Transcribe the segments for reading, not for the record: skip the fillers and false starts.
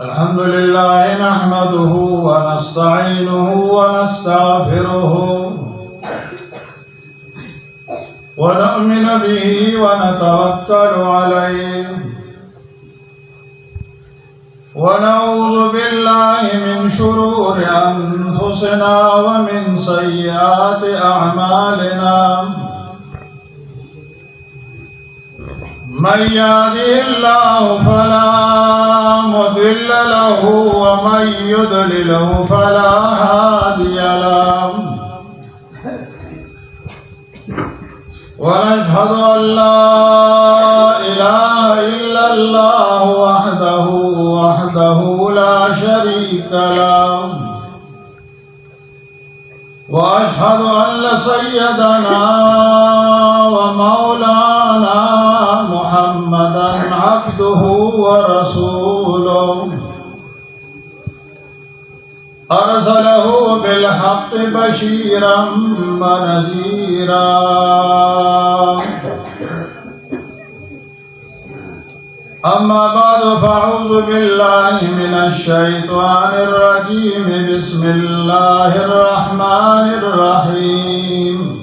الحمد لله نحمده ونستعينه ونستغفره ونؤمن به ونتوكل عليه ونعوذ بالله من شرور أنفسنا ومن سيئات أعمالنا من يهده الله فلا مضل له ومن يضلله فلا هادي له ونشهد أن لا إله إلا الله وحده لا شريك له وأشهد أن سيدنا ومولانا محمدا عبده ورسوله أرسله بالحق بشيرا ونذيرا أما بعد فأعوذ بالله من الشيطان الرجيم بسم الله الرحمن الرحيم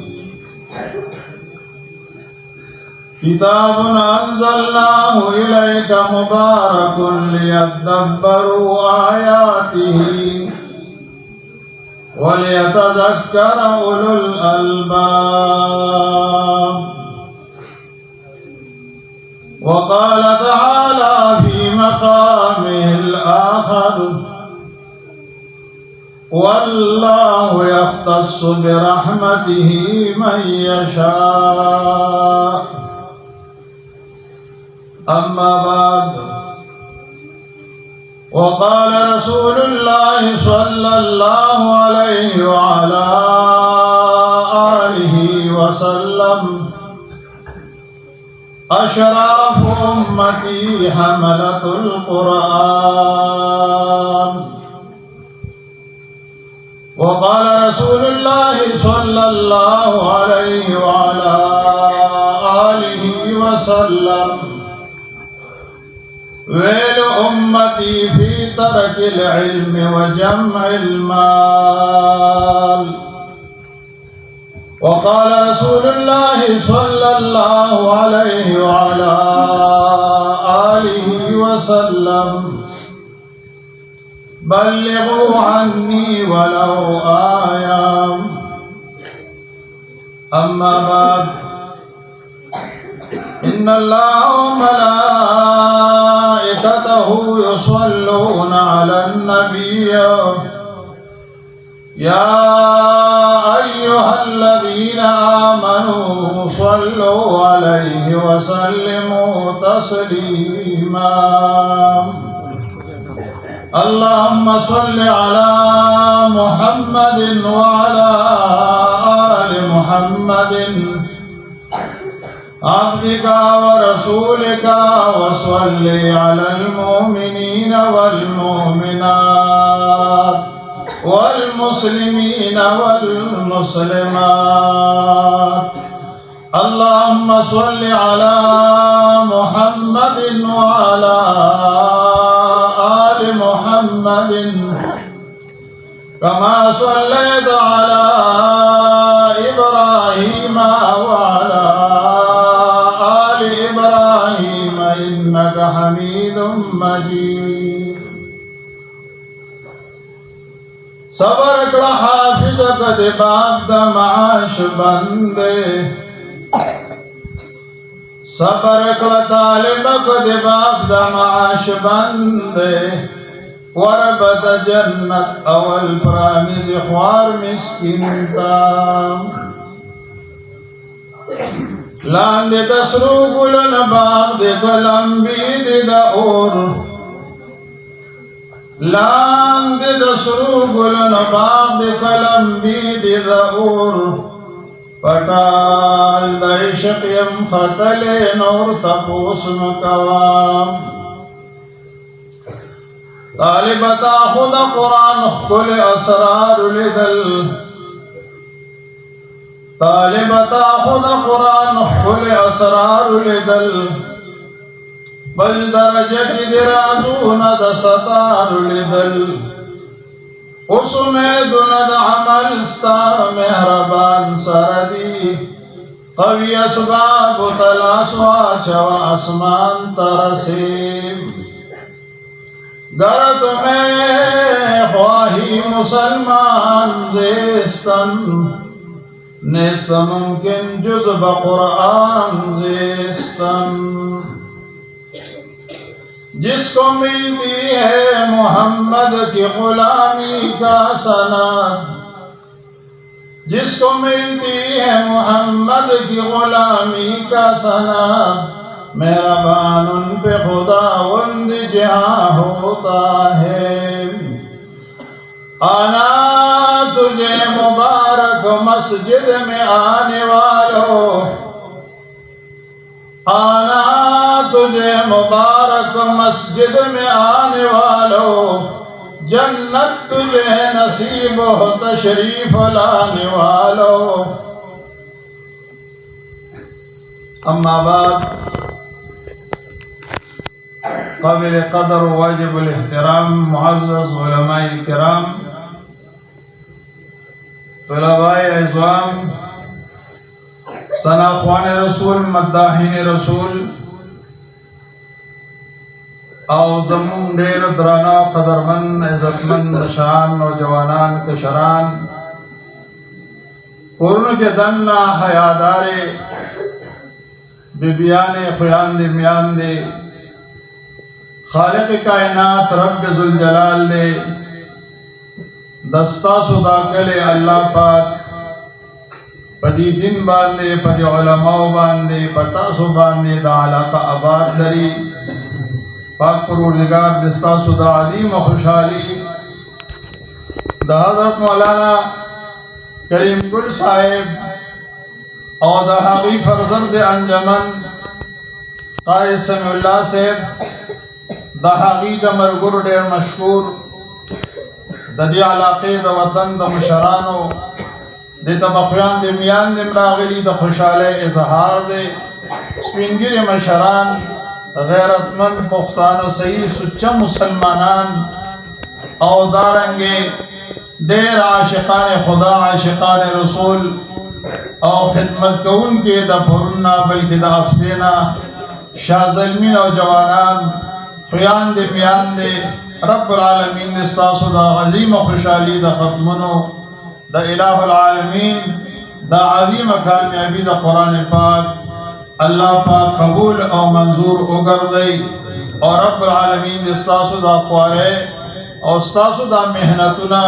كتاب أنزلناه إليك مبارك ليدبروا آياته وليتذكر أولو الألباب وقال تعالى في مقامه الآخر والله يختص برحمته من يشاء أما بعد وقال رسول الله صلى الله عليه وعلى آله وسلم أشراف أمتي حملة القرآن وقال رسول الله صلى الله عليه وعلى آله وسلم ويل أمتي في ترك العلم وجمع المال وقال رسول الله صلى الله عليه وعلى آله وسلم بلغوا عني ولو آية أما بعد إن الله وملائكته يصلون على النبي يا أيها الذين آمنوا صلوا عليه وسلموا تسليما اللهم صل على محمد وعلى آل محمد عبدك ورسولك وصل على المؤمنين والمؤمنات والمسلمين والمسلمات اللهم صل على محمد وعلى آل محمد كما صليت على إبراهيم وعلى آل إبراهيم إنك حميد مجيد صبر کړه حافظ کده باب د معاش بندے صبر کړه طالب کده باب د معاش بندے وربت جنت اول پرانیز خوار مسکین تا لاندې د سرو ګلن باغ د ګلمبي د اور لاندې د سرو ګلن باغ د ګلمبي د اور پټال د عشق يم خطل نور تپوس مکوام طالبتا خود قرآن خل اسرار لدل طالب تاخذ قرآن خل اسرار لدل بل درجه کی درازون د ستار لدل اس امیدن د عمل ستا مهربان سردی قوی اسباب تلاش واچو اسمان ترسیم گر تمہیں خواہی مسلمان زیستن نیست ممکن جز بقرآن زیستن جس کو ملتی ہے محمد کی غلامی کا سند جس کو ملتی ہے محمد کی غلامی کا سند مہربان ان پہ خداوند جہاں ہوتا ہے آنا تجھے مبارک مسجد میں آنے والوں آنا تجھے مبارک مسجد میں آنے والوں جنت تجھے نصیب ہو تشریف لانے والوں اما بعد قابل قدر واجب الاحترام معزز علماء الكرام طلباء عظام سناخوان رسول مداحین رسول او زمون ډیر درانه قدرمن عزتمن مشران نوجوانان کشران کورونو کې دننه حیادارې بیبیانې خویاندې میاندې خالق کائنات رب ذوالجلال دے دستاسو دا کلے اللہ پاک پدی دن باندے پدی علماء باندے پتاسو باندے دا علاقہ آباد لری پاک پروردگار دستاسو دا علیم و خوشحالی دا حضرت مولانا کریم گل صاحب اور دا حقی فرزند انجمن قاری سمیع اللہ صاحب دا حقی دا مرگر دیر مشکور دا دی علاقے دا وطن دا مشرانو دی دا بخیان دی میان دی مراغلی دا خوشحالے اظہار دے سپینگیر مشران غیرتمند پختان و صحیح سچا مسلمانان او دارنگے دیر عاشقان خدا عاشقان رسول او خدمت کون کے دا پرنا بلکہ دا افسینا شاہ ظلمین او جوانان خویان دے میان دے رب العالمین دستاسو دا غزیم خوشحالی دا ختمنو دا الہ العالمین دا عظیم کامیابی دا قرآن پاک اللہ پاک قبول او منظور اگر دے اور رب العالمین دستاسو دا خوارے اور استاسو دا محنتنا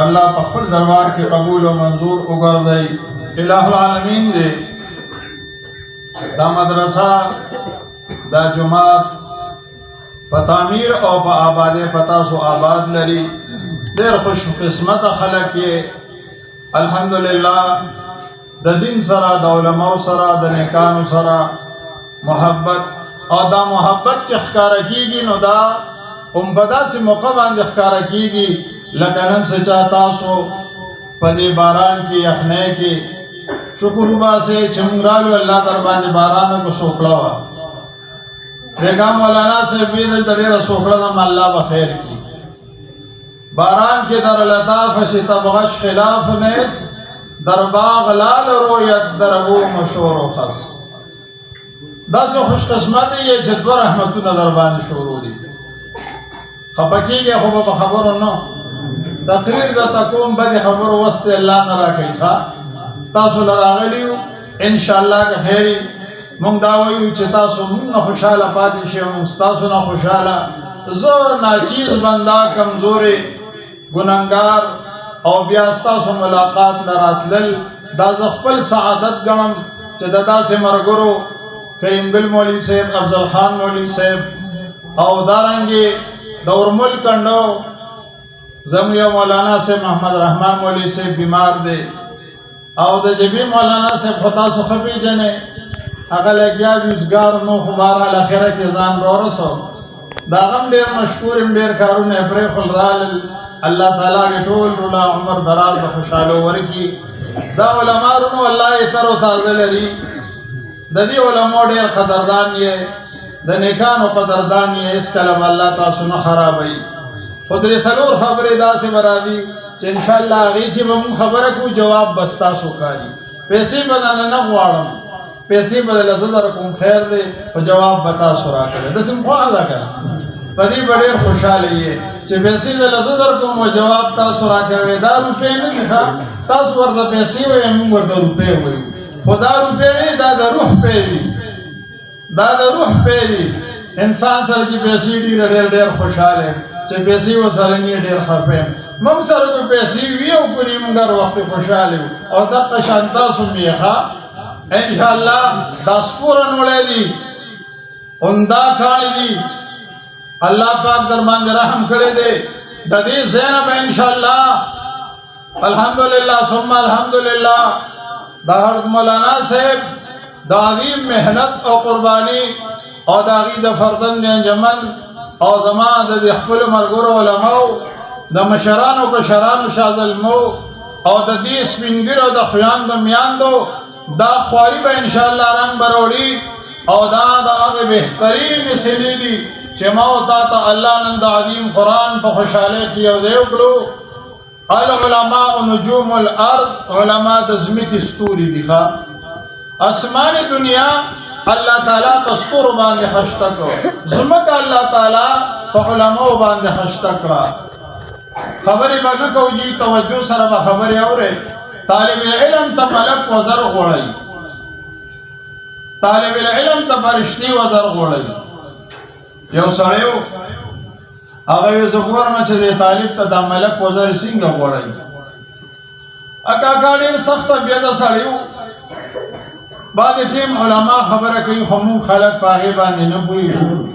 اللہ پاک خل دربار کے قبول و منظور اگر دے الہ العالمین دے دا مدرسہ دا جماعت پتامیر او پا آباد پتاسو آباد لری دیر خوش قسمت خلق یہ الحمدللہ دا دن سرا دا علماء سرا دا نیکانو سرا محبت اور دا محبت چی اخکارا کی گی نو دا امبدا سے موقع باند اخکارا کی گی لکنن سے چاہتاسو پدی باران کی اخنے کی شکروبا سے چمنگرالو اللہ در باند بارانو کو سوکلاوا دیکھا مولانا سے بید دیر سوکرم اللہ بخیر کی باران کے در لطاف شتا بغش خلاف نیس در باغ لال رویت در ابو مشور و خس دا سے خوش قسمت یہ جدو رحمتو نظر بان شروع دی خبکی گئے خوب بخبرو نو تقریر دا تکوم بدی خبرو وسط اللہ نرا کئی تھا تاسو لراغلیو انشاءاللہ کا خیری مونگ داویو چی تاسو مونگ خوشحالا پاتی شے مونگ ستاسو نا خوشحالا زو ناچیز بندہ کمزوری گننگار او بیاستاسو ملاقات لراتلل دا زخپل سعادت گنم چی دا سے مرگرو کریم گل مولی صاحب افضل خان مولی صاحب او دارنگی دور ملک کنڈو زمیو مولانا سے محمد رحمان مولی صاحب بیمار دے او دا جبی مولانا سے خطاسو خفی جنے اگر لگیا جوزگار نو خبارا لخیرہ کی زان رو رسو داغم دیر مشکورم دیر کارون ابریخ الرال اللہ تعالیٰ کی طول رولا عمر دراز خوشحالو ورکی دا علماء رونو الله یې تر او تازه لري د دې علماء ډېر قدردان یې د نیکانو قدردان یې هېڅکله به الله تاسو نه خرابوي خو درې څلور خبرې داسې به راځي چې انشاءالله هغې کې به مونږ خبره کوو جواب به ستاسو کاري پیسې به درنه نه غواړم پیسې به درله زه در کوم خیر دی خو جواب به تاسو راکړی داسې مو خوښه ده که نه په دې به ډېر خوشحاله یې چې پیسې درله زه در کوم او جواب تاسو راکوئ دا روپۍ نه دي ښه تاسو ورته پیسې وایئ مونږ ورته روپۍ وایو خو دا روپۍ نه دا د روح پی دي دا د روح پی دي انسان سره چې پیسې ډېره ډېر خوشحاله چې پیسې ورسره نه ډېر خفه یم موږ سره که پیسې وي او کني موږ هر وخت خوشحاله یو او دغه شان تاسو هم یې ښه انشاءالله دا سپوره نوړی دي عمده کاڼي دي الله پاک در باندې رحم کړی دی د دې ځای نه به انشاءالله الحمدلله ثم الحمدلله دا حضرت مولانا صاحب د عظیم محنت او قرباني او د هغې د فرزند انجمن او زما د خپلو ملګرو علماو د مشرانو کشرانو شازلمو او د دې سپینګرو د خویاندو میاندو دا خواري به انشاءالله رنګ به راوړي او دا د هغې بهترینې سلې دي چې ما او تا ته الله نن د عظیم قرآن په خوشحالۍ کې یو ځای وکړو العلماء نجوم الارض علماء د ځمکې ستوري دي ښه اسمان دنیا الله تعالی په ستورو باندې خشته کړو ځمکه الله تعالی په علماو باندې خشته کړه خبرې به نه کوو جي توجه سره به خبرې اورئ طالب علم ته ملک وزر غوړئ طالب العلم ته فرشتي وزر غوړئ یو سړی و هغه وی زه ګورم چې دې طالب ته دا ملک وزر څنګه غوړئ اکاکا ډېر سخته بېده سړی و بعد ټیم علما خبره کوي خو مونږ خلک په هغې باندې نه پوهېږو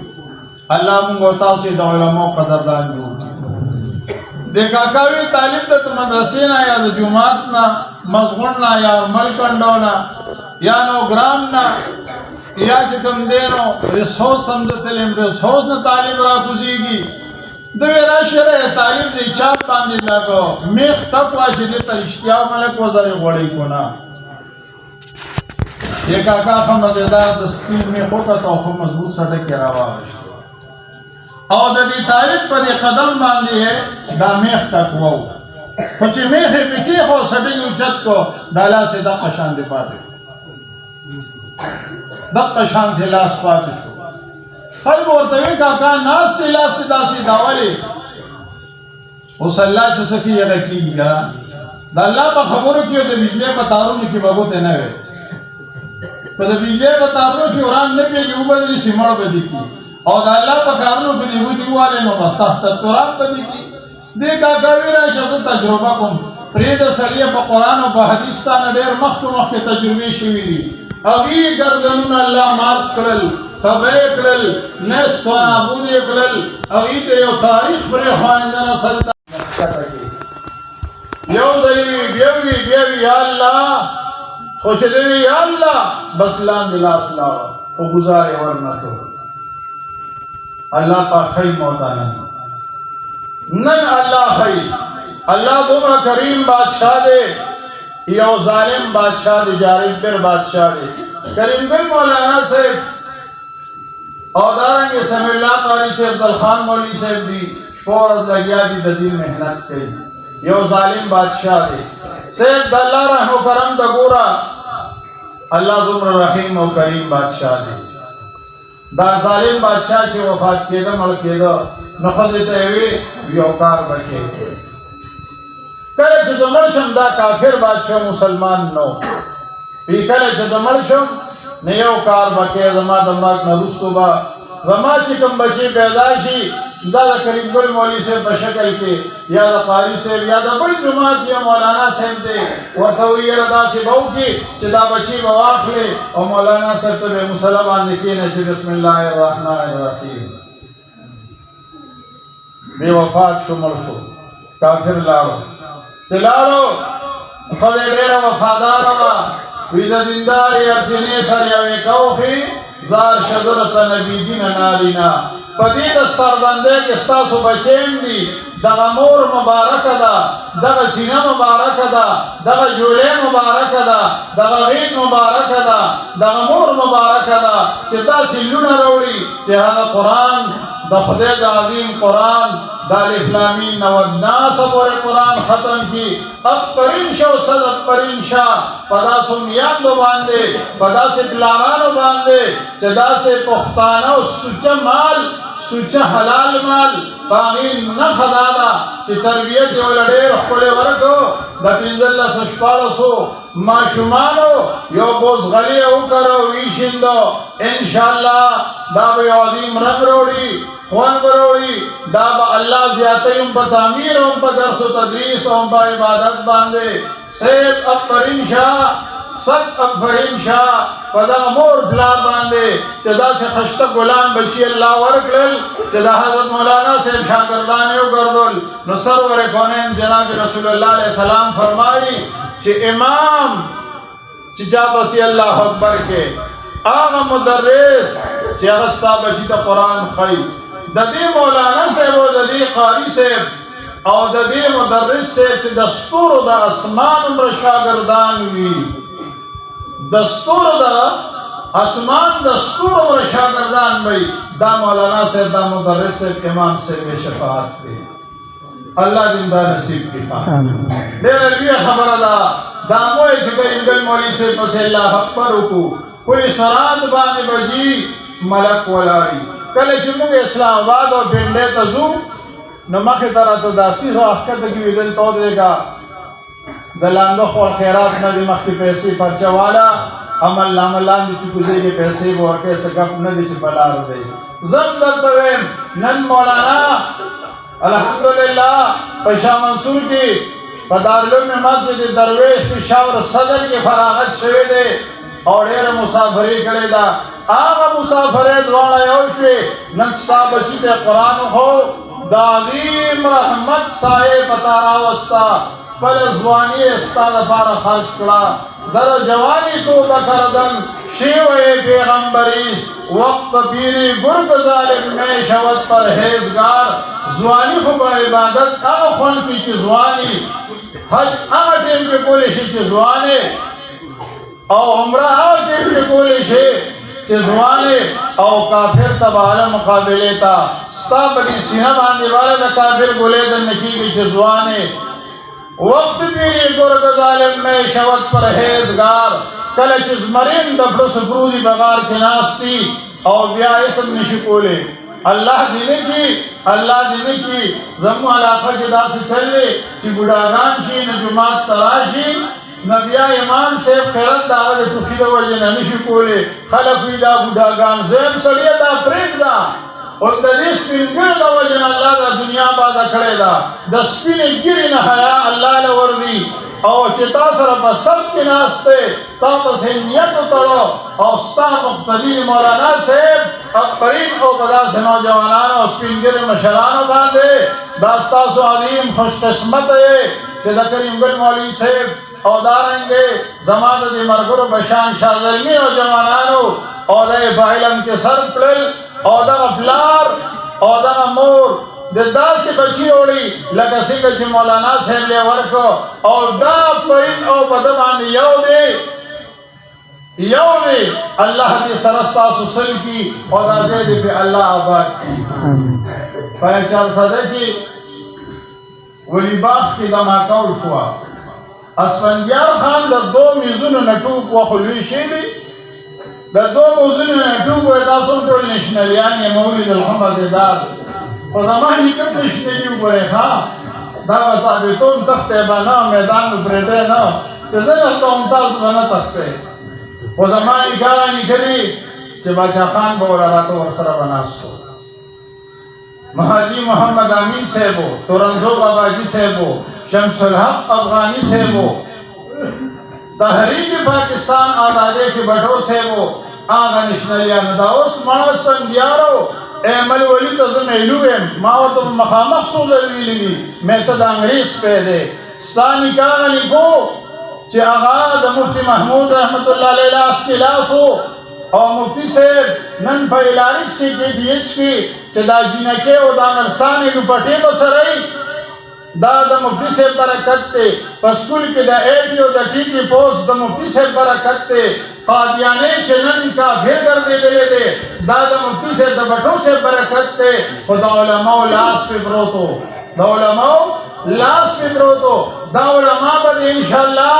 الله مونږ او تاسو د علماو قدردان جوړ کړي د کاکا وی طالب ته د مدرسې نه یا د جومات نه مزغون نه یا ملکنډو نه یا نوګرام نه یا چې کوم دی نو ریس هاوس هم زه تللی یم ریس هاوس نه طالب راکوزېږي د وی راشي ری طالب دی چاپ باندې لګو میخ ټک واشي دې ته رښتیا ملک وزرې غوړئ کو نه یہ کاکا خو مزیدار د سپین میخ وکتو خو مضبوط سټکې راواغشت او د دې طالب په دې قدم باندې دا میخ ټک وو خو چې میخ یې پې کېښود سټک یې اوچت کو دا لاس یې دقه شانتې پاتې دقه شانتې لاس پاتې شو خلکو ورته وی کاکا ناستې لاس یې داسې دا ولې اوس الله چې څه کوي هغه کېږي که نه د الله په خبرو کې د بجلۍ په تارونو کې به ګوتې نه وی په د بجلۍ په تارونو کې وران نه پېږي وبدلي شي مړ به دې کړي او د الله په کارونو کې دې ګوتې ووالې نو بس تحت تراب به دې کړي دې کاکا وی راشه زه تجربه کوم پرېږده سړیه په قرآن او په حدیث تا نه ډېر مخکې تجربې شوي دي هغې ګردنونه الله مات کړل تبه یې کړل نست و نابود یې کړل هغې ته یو تاریخ پرېښو آینده نسل ته یو ځای وي بیا وي یا الله خو چې دی وي یا الله بس لاندې لاس لاړه خو ګزار یې ورنه کړو الله پاک ښایي موته نن الله ښایي الله دومره کریم بادشاہ دی یو ظالم بادشاہ دی جارب پیر بادشاہ دی کریم گل مولانا صاحب او دارنګې سمیع الله قاري صاحب عبدالخان مولوي صاحب دی شپه ورځ لګیا دي د دین محنت کوي یو ظالم بادشاہ دی صاحب د الله رحم و کرم ته ګوره الله دومره رحیم او کریم بادشاہ دی دا ظالم بادشاہ چې وفات کېده مړ کېده نو ښځې ته یې وی یو کار به کړې کله چې زه مړ شم دا کافر بادشاہ مسلمان نو وی کله چې زه مړ شم نو یو کار به کې زما د مرګ نه وروستو به زما چې کوم بچي پیدا شي دا د کریم ګل مولوي صاحب په شکل کې یا د قاري صاحب یا د بل جماعت یا مولانا صاحب دی ورته وي یاره داسې به وکړي چې دا بچي به واخلې او مولانا صاحب ته به مصله باندې کښېنه چې بسم الله الرحمن الرحیم بې وفات شو مړ شو کافر لاړو چې لاړو ښځې ډېره وفاداره وه وی د دیندارې ارتینې تر یوې کوخې زار شجرة نبی دین نارینا په دې دستربندۍ کې ستاسو بچی هم دي دغه مور مبارکه ده، دغه سینه مبارکه ده، دغه جوړې مبارکه ده، دغه غیږ مبارکه ده، دغه مور مبارکه ده چې داسې لوڼه راوړي چې هغه قرآن د خدای د عظیم قرآن د الف لام میم نه والناس پورې قرآن ختم کی. افرین شو صد افرین شا په داسې میاندو باندې، په داسې پلارانو باندې چې داسې پښتانه او سوچه مال، سوچه حلال مال باغی نخه دادا چې تربیت یې ول ډېر ښکلی ورکړو. د 1500 ماشومانو یو بوزغلي یې وکړو ویشیندو. انشاءالله دا به یو عظیم رنګ راوړي، خوند به راوړي. دا به الله زیاتی هم په تعمیر هم په درس و تدریس هم په عبادت باندې. صاحب افرین شاه، صد افرین شاه په دغه مور پلار باندې چې داسې خشته ګلان بچي الله ورکړل چې د حضرت مولانا صاحب شاګردان یې وګرځول. نو سرور کونین جناب رسول الله علیه السلام فرمایي چې امام چې جا بسی الله اکبر کې هغه مدرس چې هغه ستا بچي ته قرآن ښایي، د دې مولانا صاحب او د دې قاري صاحب او د دې مدرس صاحب چې د ستورو د اسمان عمر شاګردان وي، د ستورو د اسمان د ستورو عمر شاګردان وي، دا مولانا صاحب دا مدرس صاحب امام صاحب شفاعت کوي. الله دې دا نصیب کړي. ډېره لویه خبره ده. دا مو چې کریم مولوي صاحب پسې الله اکبر وکړو، پولیس سرحد باندې بجي ملک ولاړي. کله چې موږ اسلام آباد او پنډۍ ته ځو نو مخې ته راته داسې راښکته کېږي دلته ودرېږه، د لاندو خور خیرات نه دې مخکې پیسې پرچه والا عمل نامه لاندې چې کوزۍ کې پیسې به ورکوې، څه ګپ نه دی چې په لار دی. زم درته وایم نن مولانا الحمدلله په شاه منصور کې په دارالعلوم مسجد درویش پېښور صدر کې فراغت شوی دی او ډېره مسافري کړې ده. هغه مسافرې دواړه یو شوې. نن ستا بچي ته قرآن خو د عظیم رحمت سایې پتا راوسته، فل ځواني یې ستا دپاره خرج کړه. در جوانی توبه کردن شیوه پیغمبریست، وقت پیری گرگ ظالم میں شود پرہیزگار. ځواني خو په عبادت هغه خوند کوي چې ځواني، حج هغه ټیم کې کولی شي چې ځوانې، او عمره هغه ټیم کې کولی شي چې ځوانې، او کافر ته به هله مقابلې ته ستا په دې سینه باندې والا د کافر ګولې درنه کېږي چې ځوانې. وقت پیری گرگ ظالم میں شود پرہیزگار. کله چې زمرین د پړو سپرودي بغار کې ناستی او بیا اسم نشي کولی. الله دې نه کړي، الله دې نه کړي زموږ علاقه کې داسې چل دی چې بوډاګان شي نه جومات ته راشي نه بیا امام صاحب خیرت د هغه د ټوخي د وجې نه نشي کولی. خلک وایي دا بوډاګان. زم سړیه دا پرېږده، او د دې سپین ګیرو د وجې نه الله دا دنیا باده کړې ده. د سپینې ګیرې نه حیا الله له ورځي، او چې تا سره په سب کې ناست دی، تا پسې نیت وتړو او ستا مقتدي مولانا صاحب افرین او په داسې نوجوانانو او سپین ګیرو مشرانو باندې دا ستاسو عظیم خوش قسمت دی چې د کریم ګل مولوي صاحب او دارنګې زما د دې ملګرو بشان شاه زلمي نوجوانانو او د یې په علم کې سر کړل، او دغه پلار او دغه مور د داسې بچي وړي لکه څنګه چې مولانا صاحب له ورکو، او دا پرین او په ده باندې یو دی. الله دې سره ستاسو سل کي او دا ځای دې په الله آباد کړي. په چارسده کې ولی باغ کې دماکول شوه. اسفندیار خان د 2 میزونو نه ټوپ وخو لوی شی دی، د 2 میزونو نه ټوپ وایي تاسو هم ټول نشنلیان یې مولد الحمد دار په زمان کې کوم نشنلي وګورئ. ښه دا به ثابتون تختې به نه، میدان به پرېږدی نه چې زه درته وم تاسو به نه تختئ. خو زما نکاح لیکلي چې باچا خان به راته ورسره به ناست و، حاجي محمد امین صاحب و، تورنزو باباجي صاحب و، شمس الحق افغانی صاحب و، تحریک پاکستان آزادی کې بټو صاحب و، هغه نشنلیانو. دا اوس مړه سپندیارو مل ولی ته زه میلو یم، ما ورته مخامخ څو ځل ویلي دي مې ته د انګریز پی دی. ستا نکاح لیکو چې هغه د مفتي محمود رحمت الله علیه لاس کې لاس و، او مفتی صاحب نن په ایلارج کې KTH کې چې دا جینکې او دا نرسانې لوپټې به سره یي دا د مفتی سے برکت تے پسکول کی دا ایٹی و دا ٹیٹی پوسٹ دا مفتی سے برکت تے قادیانے چنن کا پھر کر دے دلے دے دا مفتی سے دا بٹوں سے برکت تے خدا علماء لاس پہ بروتو دا علماء لاس پہ بروتو دا علماء بد انشاءاللہ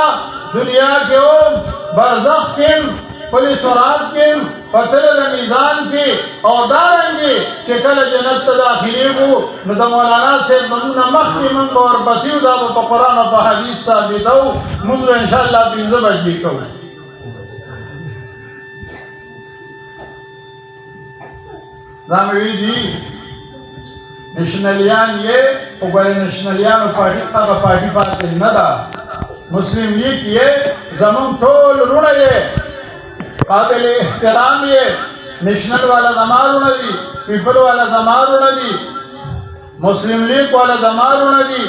دنیا کے اوم برزخ کم پولیس ورات کم پتر دا میزان کی او دارنگی چکل جنت داخلی ہو نو دا مولانا سے بمنا مخی منگو اور بسیو دا پا قرآن و پا حدیث ثابتو منذ انشاءاللہ بینزہ بج بھی کہو زاموی جی نشنلیان یہ اوپر نشنلیان و پارٹی پاتے ندا مسلم لیگ یہ زمان ٹول رونا یہ قابل احترام یہ نیشنل والا زمان رونا دی پیپل والا زمان رونا دی مسلم لیگ والا زمان رونا دی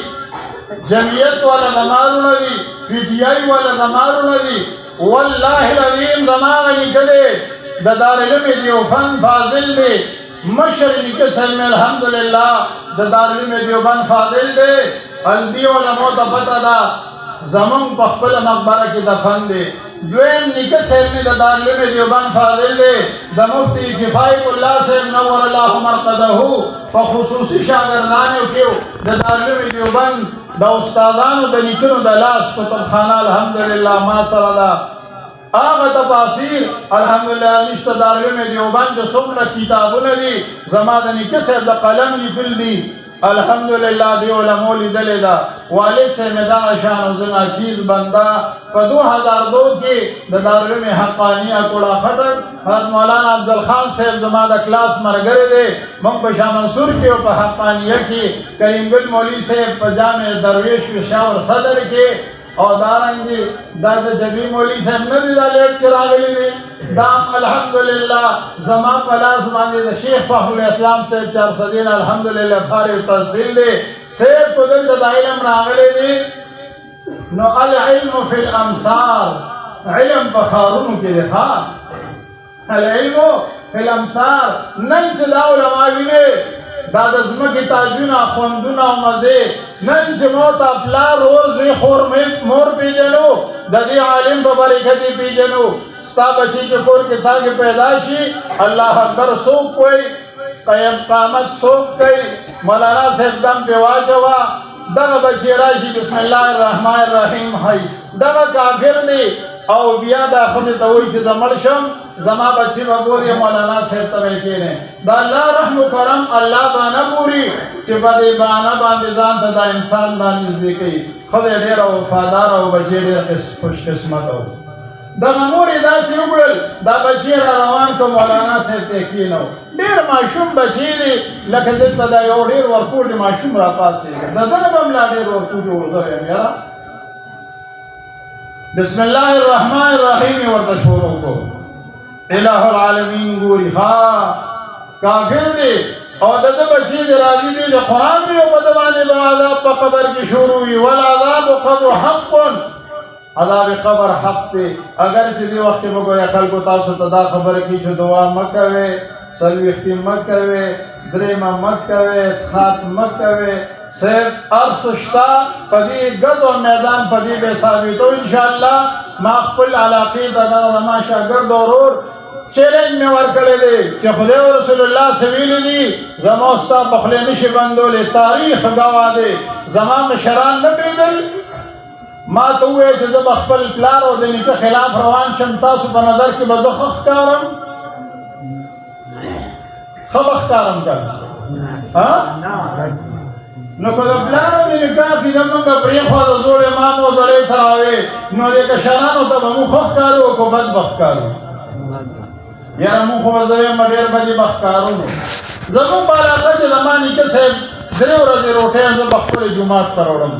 جمعیت والا زمان رونا دی پی ٹی آئی والا زمان رونا دی واللہ العظیم زمان نکلے دار علم دیوبند فاضل دے مشر نکسل میں الحمدللہ دار علم دیوبند فاضل دے الدی علماء دا پتہ دا زمان پخبل مقبرہ کی دفن دے دویم نکسل میں دار علم دیوبند فاضل دے دا مفتی کفایت اللہ سے منور اللہ مرقدہ فخصوصی شاگردانیو کیو دار علم دیوبند دا استادانو دا نکنو دا لاس کتب خانہ الحمدللہ ما صلی آغا تفاصیر الحمدللہ نشتہ دار علم دیوبند جو سمرہ کتابوں دی زمادنی کسے دا قلم نکل دی الحمدللہ دی علماء لی دلے دا والد سے میدان شان و زنا چیز بندہ پا 2002 کی دار علم حقانیہ کڑا خطر حضرت مولانا عبدالخان صاحب زمادہ کلاس مرگر دے منگ پا شاہ منصور کی و پا حقانیہ کی کریم گل مولی سے پا جامع درویش و شاور صدر کے اور دارنگی داد جبی مولی سے ندی دا لیٹ چراغلی دی دام الحمدللہ زمان پلاس مانگی دا شیخ فخر الاسلام سے 400 الحمدللہ فارغ تحصیل دے سیر قدر دا علم راغلی دی نو العلم فی الامثال علم بخارون کی دکھا العلم فی الامثال ننچ دا علماء نے داد ازمکی تاجونا خوندونا و مزے ننچ موتا پلا روز وی خور مور پی جنو دادی عالم ببرکتی پی جنو ستا بچی چکور کتا کی پیداشی اللہ اکبر سوک کوئی قیم قامت سوک کئی مولانا سے اقدام پہ واجوا دغا بچی راشی بسم اللہ الرحمن الرحیم ہے دغا کافر دی او بیا دا خود توی چیزا مرشم زما بچی بابوری مولانا صاحب طبعی کینے دا اللہ رحم و کرم اللہ بانا بوری چی بدی بانا باندزان تا دا انسان بانیز دیکی خود دیر و وفادار و بچی دیر خوش قسمت ہو دا مموری دا سی اگل دا بچی را روان کو مولانا صاحب تیکینو دیر معشوم بچی دی لکھدل تا دا یو دیر ورکوٹی معشوم را پاسی دا دن بملا دیر ورکوٹی ورزو ہے میرا بسم اللہ الرحمن الرحیم ورطشوروں کو الہ العالمین گوری خواہ کافر دی اور دد بچی دی راضی دی جو قرآن بھی او بدوانے بعذاب پا قبر کی شروع ہوئی والعذاب قبر حق عذاب قبر حق دی اگر چیزی وقت بگویا خلقو تاسو تدا خبر کی جو دعا مکوے سلویختی مکوے دریم مکوے اسخات مکوے صرف ارسشتا پدی گز و میدان پدی بے ثابتو انشاءاللہ ماقبل علاقی دانا رما شاگرد اور چیلنج میں ورکلے دے چی خدے و رسول اللہ سویلی دی زموستا بخلے نشی بندو لے تاریخ گوا دے زمان میں شران نٹی دل ما توئے چی زب اخبر پلارو دینی کے خلاف روان شمتاسو پا نظر کی بزخ اختارم خب اختارم کر نو کدا پلانو دی نکاح کی دمانگا پریخوا دا زور امامو زلے تراوے نو دے کشانانو تا بمو خوخ کارو کو بد بخ کارو یارا مو خوزوے مدیر بدی بخ کارو نو زمون بالا قد زمانی کسے دریو رضی روٹے ازو بخبر جماعت تروڑم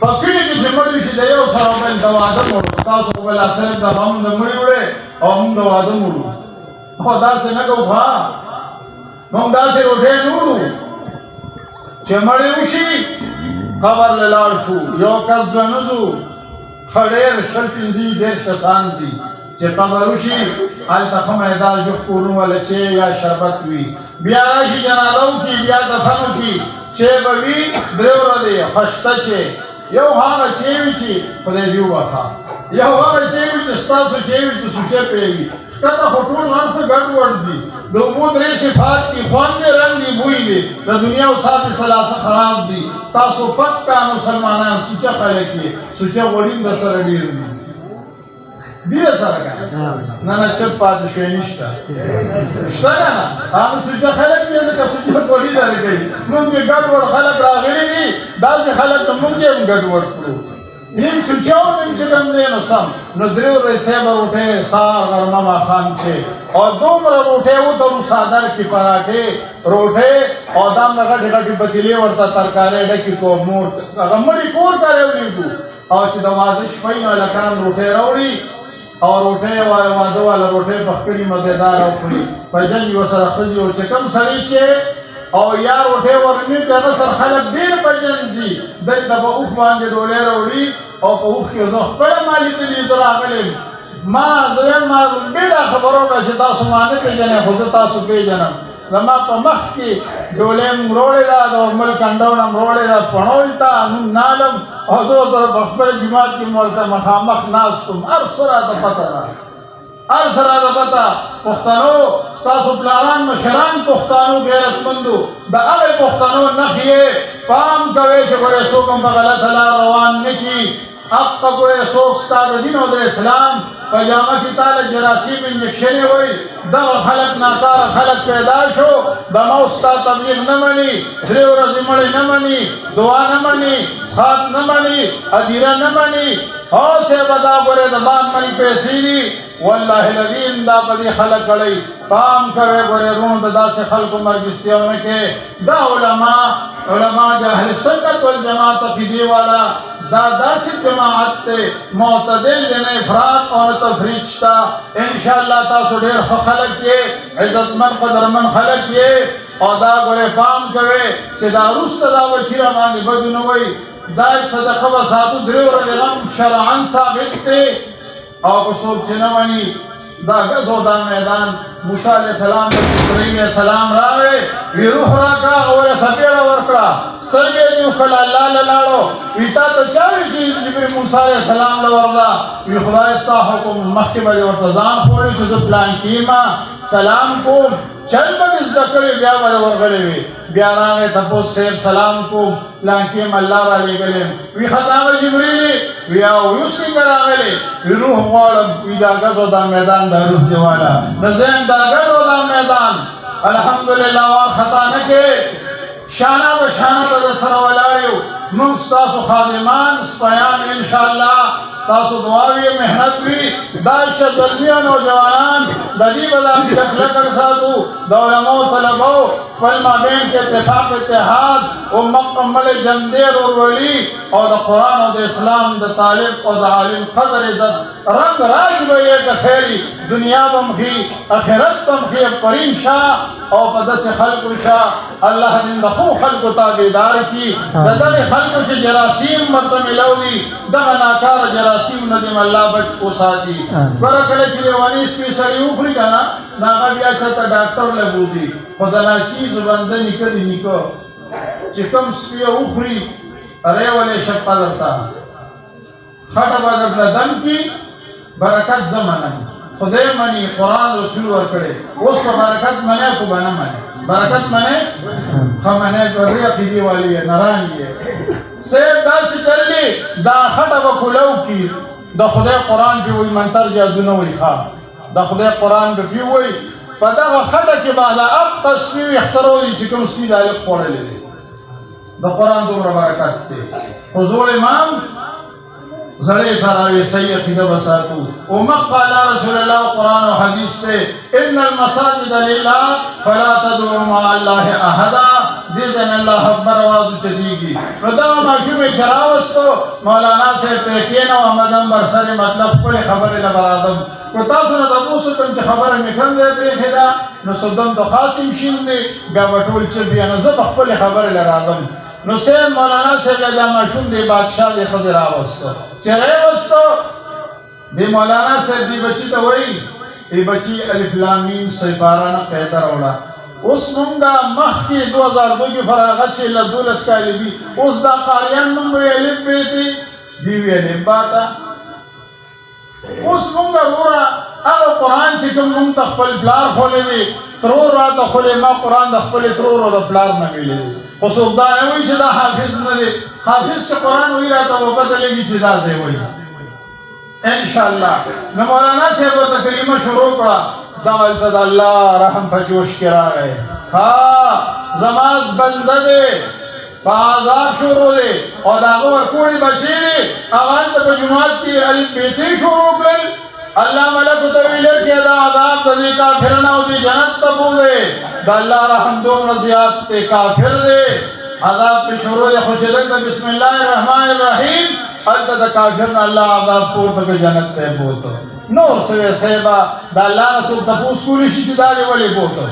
پکیلی کی جمعی شی دیو سارو بل دوادم اڑو تاسو بل اثر دا ہم دمڑی اڑے او ہم دوادم اڑو خدا سے نگو بھا نم دا سے روٹے نوڑو چمڑی اوشی قبر للار شو یو کس دونزو خڑیر شلپنجی دیش کسان زی چه قبر اوشی آل تخم ایدال جو کورنو والا چه یا شربت وی بیا راشی جنادو کی بیا دفنو کی چې به وي درې ورځې خشته چې یو هغه چې وي چې خدای دې وبخښه یو هغه چې وي چې ستاسو چې وي چې سوچه پرې وي ښکته خو ټول هر څه ګډوډ دي د اوبو درې صفات دي خوند دی رنګ دی بوی دی د دنیا او صاحب ثلاثه خراب دي تاسو پکا مسلمانان سوچه خلک یې سوچه وړین د سره ډېر دي دې سره کنه نه چپ پاتې شوی نشته شته کنه هغه سوچه خلک یې ځکه سوچه وړي درګي موږ ګډوډ خلک راغلي دي داسې خلک موږ یې ګډوډ کړو نیم سوچاو نیم چې کوم دی نو سم نو درې ورځې سیبه روټۍ سهار غرمه ماښام چې او دومره روټۍ وتړو څادر کې پراټې روټۍ او دامره غټې غټې پتیلې ورته ترکارۍ ډکې کو مور هغه مړي کور ته راوړېږو او چې د واده شپې نه هلکان روټۍ راوړي او روټۍ واده والا روټۍ پخکړي مزېداره وخوري په جنګ یې ورسره ښځي او چې کوم سړی چې او یا روټۍ ورني که هغه سره خلک ډېر په جنګ ځي دلته په اوښ باندې ډولۍ راوړي او په اوښ کې زه خپله ما لیدلي زه راغلی ما زه یم ما ډېره خبره وکړه چې تاسو ما نه پېژنئ خو زه تاسو پېژنم زما په مخ کې ډولۍ م وروړې ده د ملک انډونه م وروړې ده پڼوي ته نوم نالم او زه ورسره په خپل جومات کې م ورته مخامخ ناست وم هر څه راته پته ده هر څه راته پته پښتنو ستاسو پلاران مشران پښتانو غیرتمندو د هغې پښتنو نښې یې پام کوئ چې ګورې څوک هم په غلطه لار روان نه کړي حق ګورې څوک ستا د دین او د اسلام په جامه کې تاله جراثیم انجکشنې وایي دغه خلک ناکاره خلک پیدا شو د مو ستا تبلیغ نه مني درې ورځې مړی نه مني دعا نه مني څښاک نه مني هدیره نه مني او صاحبه دا ګورې د بام مني پیسې دي والله العظیم دا په دې خلک کړی پام کوئ ګورې رونو د داسې خلکو مرګستیاونه کې دا علما د اهل سنت والجماعت عقیدې والا دا داسې جماعت ته معتدل دی نه افراط او نه تفریط شته انشاءالله تاسو ډېر ښه خلک یې عزتمن قدرمن خلک یې او دا ګورې پام کوئ چې دا وروسته دا بچي را باندې بدو نه وایي دا صدقه به ساتو درې ورځې غم شرعن ثابت دی او که څوک چې نه مني دا ګز او دا میدان موسی علیه السلام د ابراهیم علیه السلام راغی وی روح راکړه او یې سپېړه ورکړه سترګې یې وکړه الله له لاړو وی تا ته چا وی چې جبرئیل موسی علیه السلام له ورغله وی خدای ستا حکم مخکې به یې ورته ځان ښوړي چې زه پلان کې یم سلام کوم چل به مې زده کړې بیا به ورغلی وي بیا راغی تپوس صاحب سلام کوم پلان کې یم الله رالیږلی یم وی خطاغه جبرئیل وی او یو څنګه راغلی وی روح غواړم وی دا ګز او دا میدان دا روح دی والا نو زه یم دا ګز او دا میدان الحمدلله وارخطا نه کې شانه به شانه به در سره ولاړ یو موږ ستاسو خادمان سپیان انشاءالله تاسو دعاوی محنت وی دا زلمیه نوجوانان د دې به دا کلکه ساتو د علماو طلباو خپل مابین کې اتفاق اتحاد او مکمل جمدیر ورولي او د قرآن او د اسلام د طالب او د عالم قدر عزت رنگ راج به یې که خیري دنیا به مخي اخرت به مخي پرین شاه او په داسې خلکو شاه الله دې د ښو خلکو تابعدار کړي د دغې خلکو چې جراثیم ورته میلاو دي دغه ناکاره جراثیم نه دې الله بچ وساتي ګوره کله چې لیوني سپي سړي وخوري که نه نو هغه بیا چېرته ډاکټر له بوځي خو د ناچیز بنده نیکه دي نیکه چې کوم سپي وخوري ریولی شپه درته خټه به درته دم کړي برکت زه منم خدای مني قرآن رسول ورکړی اوس په برکت منی خو به نه منی برکت منی ښه منی ګورې عقیدې والي یې نران یې صاحب داسې چلي دا خټه به کولو کړي د خدای قرآن پې وایي منتر جادو نه وایي ښه د خدای قرآن پې وایي په دغه خټه کې به د اقه سپي ویښته دي چې کوم سپي د هلک خوړلی دی د قرآن دومره برکت دی خو زوړ امام زړې سراوي صحیح عقیده بساتو امت قال رسول الله قرآن و حدیث پہ ان المساجد لله فلا تدعوا مع الله احدا دې ځای الله اکبر आवाज چديږي نو دا ماشومې چراوستو مولانا صاحب ته کېنو احمد انور سره مطلب خپل خبره نه برادم کو تاسو نه تاسو کوم چې خبره مې کوم دې پرې خدا نو صدم تو خاصم شین دې بیا وټول چې بیا نه زه خپل خبره لرادم نو سه مولانا صاحب دا ماشوم دی بادشاہ دی خضر راوستو چرې وستو دی مولانا صاحب دی بچی ته وای ای بچی الف لام میم سپارانه قاعده راوړه اوس مونږه مخکې 2002 کې فراغت چې له 12 کالې وي اوس دا قاریان نوم ویلې بیتي دی ویلې باتا اوس مونږه وره هغه قرآن چې کوم مونږ ته خپل پلار خولې دي ترور راته خولې ما قرآن د خپل ترور او د پلار نه ویلې خو څوک دا نه وایي چې دا حافظ نه دی حافظ چې قرآن وایي راته وپته لګي چې دا ځای وایي ان شاء الله نو مولانا صاحب ورته کلمه شروع کړه دغلته د الله رحم په جوش کې راغی ها زماز بنده دی په عذاب شروع دی او د هغه ورکوړي بچی دی هغه هلته په جومات کې الف بیتې شروع کړل الله ملکو ته ویل کې دا عذاب د دې کافرانو او د جنت ته بوځي د الله رحم دومره زیات دی کافر دی عذاب په شروع دی خو چې دلته بسم الله الرحمن الرحیم هلته د کافرانو الله عذاب پورته په جنت ته بوته نور سوی صحیبا دا اللہ رسول تپوس کولی شی چی داری ولی بوتا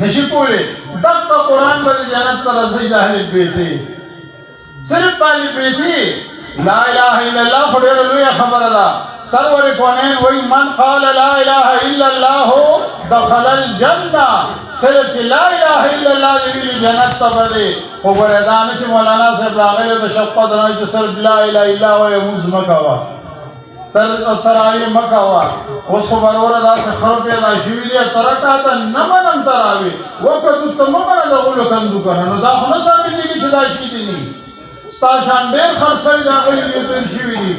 نشی کولی دقا قرآن با جنت تا رضی دا اہل بیتی صرف بالی بیتی لا الہ الا اللہ خودیر لوی خبر دا سرور کونین وی من قال لا الہ الا اللہ دخل الجنہ صرف چی لا الہ الا اللہ دیویلی جنت تا بدے خبر دانش مولانا صاحب راغلی دا شفقہ دنائی صرف لا الہ الا اللہ ویموز مکاوا تراوی مکاوا اوس خو برور دا خرو پیدا شوی دی ترکاته نه منم تراوی وکړو ته ممنه د غلو کندو کنه نو دا خو نه ثابت دي چې دا شي دي نه ستا شان ډېر خرڅړي دا غلي دی تیر شوی دی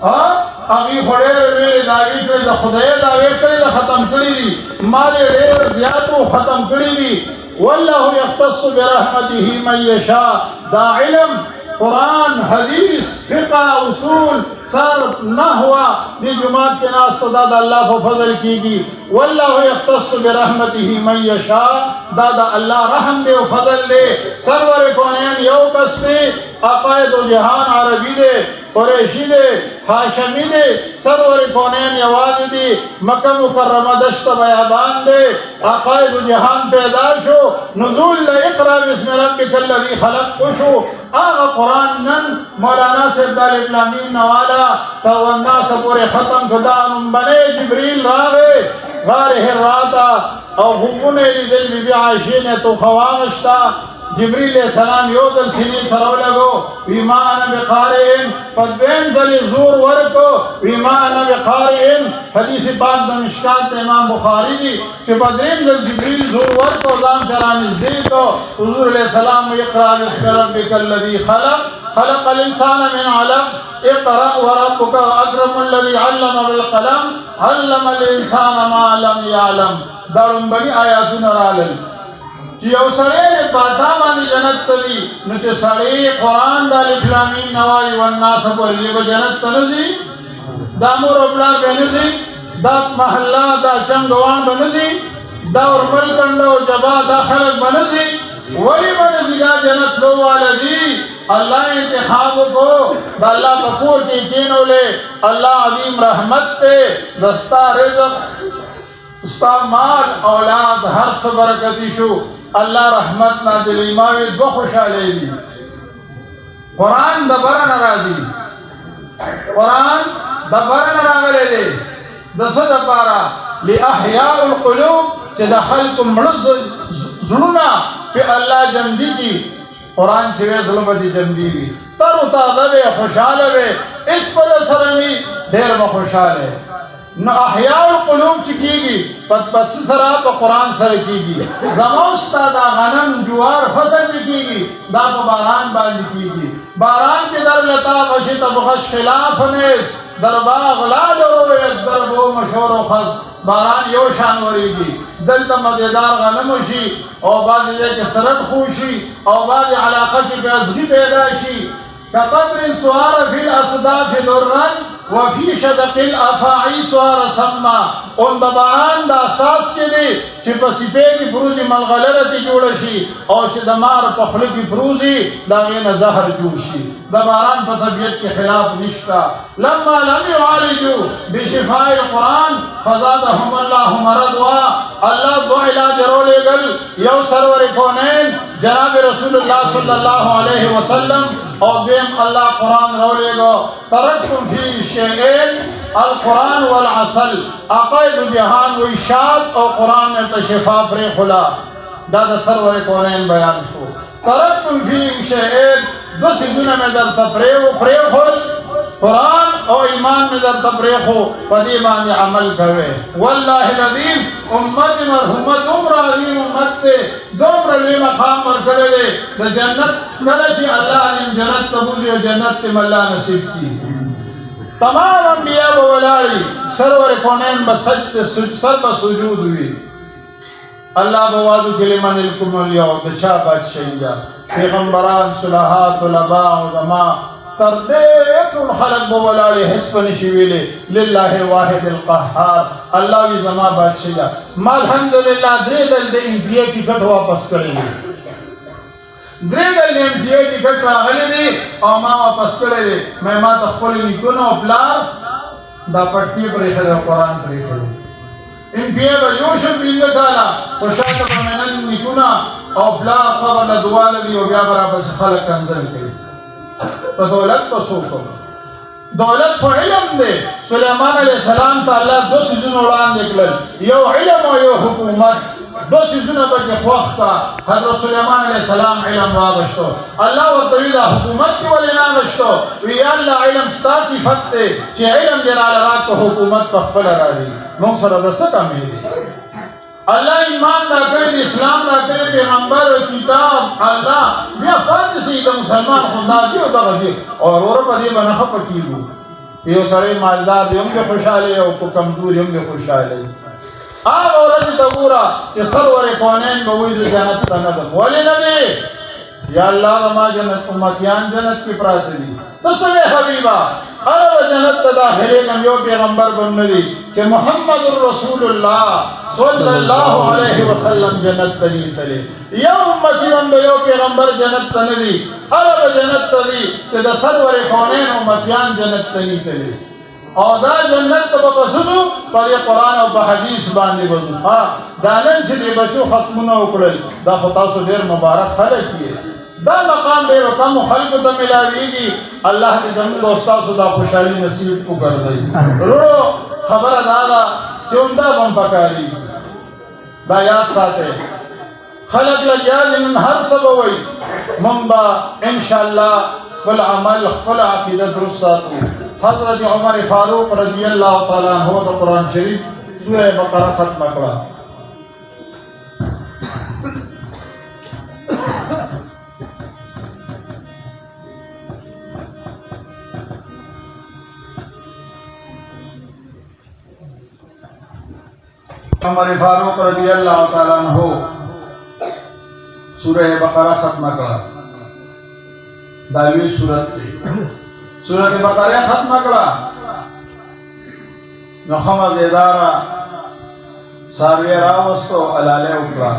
هغه خړې ویلې دا وی د خدای دا وی کړی دا ختم کړی دي مال ډېر زیاتو ختم کړی دي والله يختص برحمته من يشاء دا علم قرآن حدیث فقہ اصول صرف نحوہ دی جماعت کے ناس دادا اللہ کو فضل کی گی واللہ یختص برحمته من یشاء دادا اللہ رحم دے و فضل دے سرور کونین یو کس دے عقائد و جہان عربی دے قریشی دے حاشمی دے سرور کونین یواد دی مکہ مکرمہ دشت بیابان دے عقائد و جہان پیدا شو نزول لے اقرا بسم ربک الذی خلق کشو آغا قرآن نن مولانا صاحب دال ابلامین نوالا تونا سپورے ختم کدانم بنے جبریل راغے غار حراتا او حکونے لی دل بی بی عائشین تو خوامشتا جبریل علیہ السلام یوزل سینی سرو لگو ویمان بقارئن پدوین زلی زور ورکو ویمان بقارئن حدیث پاک دمشکات امام بخاری دی کہ پدرین دل جبریل زور ورکو زام چرانیز دی تو حضور علیہ السلام اقرأ بسم ربک الذی خلق خلق الانسان من علم اقرأ وربک اکرم الذی علم بالقلم علم الانسان ما لم يعلم دارن بنی آیاتون رالل چې یو سړی پاتا باندې جنت ته ځي نو چې سړی قرآن د الف لام میم نوالي والناس پورې به جنت ته نه ځي دا مور او پلار به نه ځي دا محله دا چنګوان به نه ځي دا ورمل کنډه او جبا دا خلک به نه ځي ولې به نه ځي دا جنت لو والدي اللہ انتخاب کو دا اللہ پکور کی کینولے اللہ عظیم رحمت تے دستا رزق استا مال اولاد ہر سبرکتی شو اللہ رحمت نازل ایماوی دو خوشحالی دی قرآن دبر نرازی قرآن دبر نراغلے دے دسد پارا لأحیاء القلوب چه دخل کم مرز ظلونا پی اللہ جمدی کی قرآن چوے ظلمتی جمدی بھی تر اتازہ بے خوشحال بے اس پر سرنی دیر با خوشحال ہے نو احیاء القلوب چکی گی پس سرا پا قرآن سر کی گی زموستا دا غنم جوار فصل کی گی دا پا باران باندھ کی گی باران کی در لتا بشی تبغش خلاف نیس در باغ لال رویت در بو مشور و خز باران یو شانوری گی دلتا مدیدار غنم شی او بعد یہ کہ سرد خوشی او بعد علاقہ کی بیازغی پیدا شی كقدر سوار في الأصداف درن وفي شدق الأفاعي سوار سما ان دباران دا اساس کے دی چی پسیپے کی پروزی ملغلرتی جوڑشی او چی دمار پخلی کی پروزی دا غین زہر جوڑشی دباران پا طبیعت کے خلاف نشتا لما لم يعالجو بشفاء القرآن فزادهم اللہ مرضوا اللہ دو علاج رو لے گل یو سرور کونین جناب رسول اللہ صلی اللہ علیہ وسلم اور دیم اللہ قرآن رو لے گو ترکتم فی شیئین القرآن والعسل عقائد جہان و اشاد اور قرآن میں تشفا پر خلا دا د سرور کونین بیان شو. ترکتم فی شیئین، دو سیزونه مې درته پرېښول، قرآن او ایمان مې درته پرېښو، په دې باندې عمل کوئ. والله العظیم امت مرحومه دومره عظیم امت دی، دومره لوی مقام ورکړی دی د جنت. کله چې الله دې جنت ته بوځي او جنت ته الله نصیب کړي، تمام انبیاء به ولاړي، سرور کونین به سر به سجود وي. الله به وعدو کې لمن الکم الیوم، د چا بادشاهي ده؟ پیغمبران، صلحات، علماء، علما، تر دې ټول خلک به ولاړې، هېڅ به نشي ویلی لله الواحد القهار. الله وي زما بادشاهي ده. ما الحمدلله درې ځل د MPA ټکټ واپس کړی دی، درې ځل د MPA ټکټ راغلی دی او ما واپس کړی دی. مې ما ته خپل نیکونه او پلار دا پټکي پرېښی دی، قرآن پرېښی دی. MPA به یو شل پنځه کاله خو شاته به مې نن نیکونه او پلار قبر له دعا لدي او بیا به راپسې خلک کنځل کوي. په دولت په څوک دولت خو علم دی. سلیمان علیه السلام ته الله دو څیزونه وړاندې کړل، یو علم او یو حکومت. دو څیزونه پکې خوښ کړه. حضرت سلیمان علیه السلام علم واغشتو. الله ورته وی دا حکومت کې ولې نه غشتو؟ وی یا الله علم ستا صفت دی چې علم دې راله راکړه، حکومت په خپله راځي. موږ سره د څه کمې دي؟ الله ایمان راکړی دی، اسلام راکړی، پیغمبر کتاب الله، بیا پاتې شي د مسلمان خو دا دي او دغه دي. او وروره په دې باندې خفه کېږو. یو سړی مالدار دی هم د خوشحالۍ او په کمزوري هم د خوشحالۍ. هغه ورځ ته ګوره چې سرور کونین به وایي زه جنت ته نه ځم. ولې نه دی؟ یا الله زما جنت امتیان جنت کې پراته دي. ته څه وې حبیبه؟ هره به جنت ته داخلېږم، یو پیغمبر به هم نه دی چې محمد رسول الله صلی الله علیه وسلم جنت ته دی تللی. یو امتی هم د یو پیغمبر جنت ته نه دی. هره به جنت ته دی چې د سرور کونین امتیان جنت ته دی تللی. او دا جنت ته به بسوځو په دې قرآن او په حدیث باندې بسوځو. ها دا نن چې دې بچو ختمونه وکړل، دا خو تاسو ډېر مبارک خلک یې. دا مقام ډېرو کمو خلکو ته ملاویږي. الله دې زموږ او ستاسو دا خوشحالي نصیب وګرځوي. وروڼو خبره دا ده چې عمده به هم پکاري، دا یاد ساتئ. خلک لګیا دي نن هر څه به وایي، موږ به انشاءالله خپل عمل خپل عقیده درست ساتو. حضرت عمر فاروق رضی اللہ تعالیٰ عنہ دا قرآن شریف سورہ بقرہ ختم کړه. عمر فاروق رضی اللہ تعالیٰ عنہ سورہ بقرہ ختم کړه. داوی سورت دی سورت بقرہ ختم کړه. نو خمه زیدارا ساروی راوستو علاله وکړه.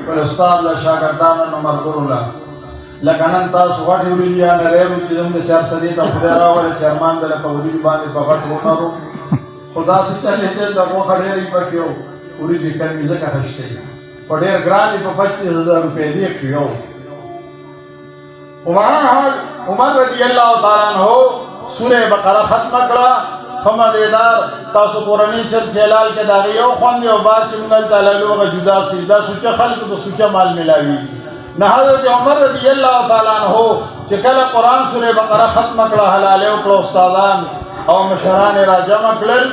پر استاد له شاګردانو نو مرګورو لا لکه نن تاسو غټ ویلیا نه لرو چې زموږ 400 ته خدای راوړل چرمان دله په وډی باندې په غټ وکړو. خدا سے چلے چې دا مو خړېری پکيو پوری دې کمیزه کا هشته په ډېر ګران په 25000 روپے دی کیو. عمر رضی اللہ تعالیٰ عنہ سورہ بقرہ ختم کړه. خمدیدار تاسو قرآنی چل چلال کې داغي یو خوند یو بار چې موږ تعالی لوغه جدا سي دا سوچه خلق ته سوچه مال ملاوي. نه حضرت عمر رضی اللہ تعالیٰ عنہ چې کله قرآن سورہ بقرہ ختم کړه حلاله او کړه استادان او مشران را جمع کړل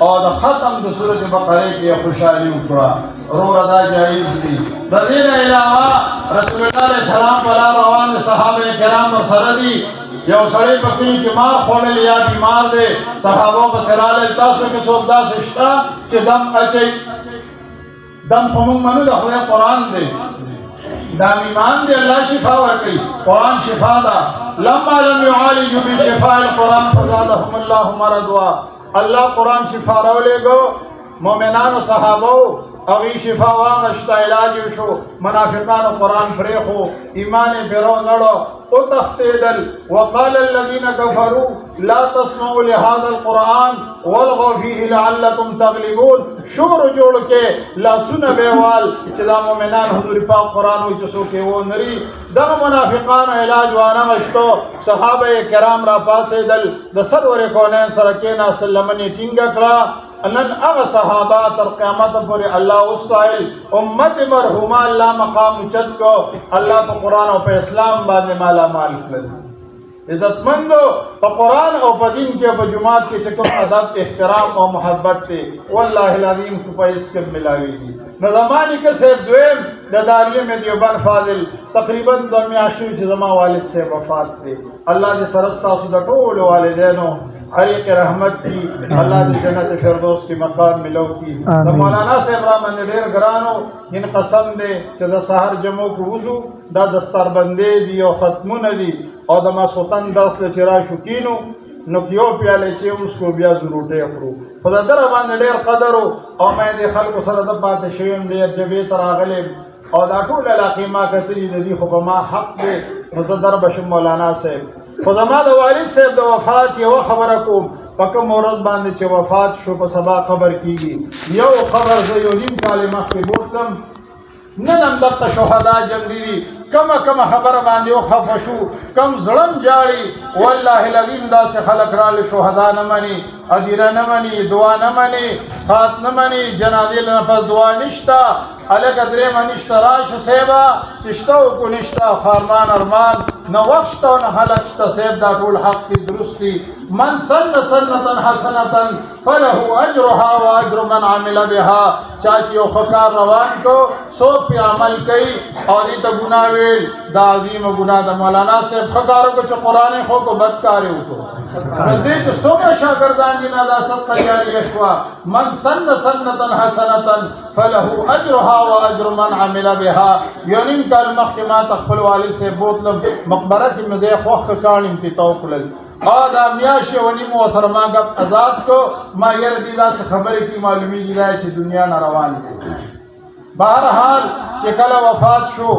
او د ختم د سورۃ بقرہ کې خوشالي وکړه. رو رضا جایز دي. د دې نه علاوه رسول الله علیه السلام پر روان صحابه کرام سره دي. یو سړی پکې کې مار خوړل یا بیمار دی، صحابه په سراله تاسو کې څوک داسې شته چې دم اچي؟ دم په موږ منو د خدای قرآن دی، دا ایمان دی، الله شفا ورکوي. قرآن شفا ده. لما لم يعالجوا بشفاء القرآن فزادهم الله مرضا. الله قرآن شفا راولېږو مؤمنانو صحابو اغي شفا واغشت علاج شو. منافقان قرآن فريخو ایمان برو نړو او تختیدل. وقال الذين كفروا لا تسمعوا لهذا القرآن والغوا فيه لعلكم تغلبون. شور جوړ کې لا سن بهوال چې دا مؤمنان حضور پاک قرآن او چسو کې و نری. دغه منافقان علاج وانه غشتو. صحابه کرام را پاسېدل د سرور کونین سره کې نا سلمنی ټینګ کړه نن هغه صحابه تر قیامت پورې الله وسایل امت مرحومه الله مقام اوچت کو الله په قرآن او په اسلام باندې مالا مال کړل عزتمندو په قرآن او په دین کې په جماعت کې چې کوم ادب احترام او محبت دی والله العظیم کو په اس کې ملاويږي نو زماني کې صاحب دویم د دارالعلوم دیوبند فاضل تقریبا 2 میاشتې چې زما والد صاحب وفات دي الله دې سره تاسو د ټول والدینو حریق رحمت کی اللہ دی جنت فردوس کی مقام ملو کی دا مولانا صاحب را من دیر گرانو ان قسم دے چه دا سہر جمعو کو وضو دا دستار بندے دی او ختمون دی او دا مسخوطن درس لچرا شکینو نو کیو پیالے چه اس کو بیا ضرورتے اپرو خدا در من دیر قدرو او میں دے خلق سر دا بات شویم دیر جبیت راغلب او دا طول علاقی ما کتری دی خوب ما حق دے مزدر بشم مولانا صاحب خدا ما دا والد صاحب دا وفات یو خبر کوم پکم مورد باندې چې وفات شو په سبا قبر کیږي یو خبر زه یو نیم کال مخکې بوتلم نن هم دغه شهدا جمع دي کما خبر باندې او خفه شو کم زړم جاړي والله العظیم داسې خلک راله شهدا نه مني ادیره نه مني دعا نه مني خات نه مني جنازې نه پس دعا نشتا الګ درې منشتا راش سیبا چشتو کو نشتا خارمان ارمان نو وخت او نه حلق شتا سیب دا ټول حق کی درستی من سن سنتا حسنتا فله اجرها واجر من عمل بها چاچی او خکار روان کو سو پی عمل کئی اور دې ګناه ویل دا عظیم ګناه د مولانا صاحب خکارو کو چې قران خو کو بدکار وکړو دې چې څومره شاګردان دي نه دا صدقه جاریه شو من سن سنتا حسنتا فله اجرها واجر من عمل بها یعنی کل مخکما تخپل والد سے بوتلم مقبره کی مزه خوخ کان امتتوقل دا میاشه ونی مو سره ما غب آزاد کو ما ير دي دا خبره کی معلومی دی چې دنیا نه روان دي بہرحال چې کله وفات شو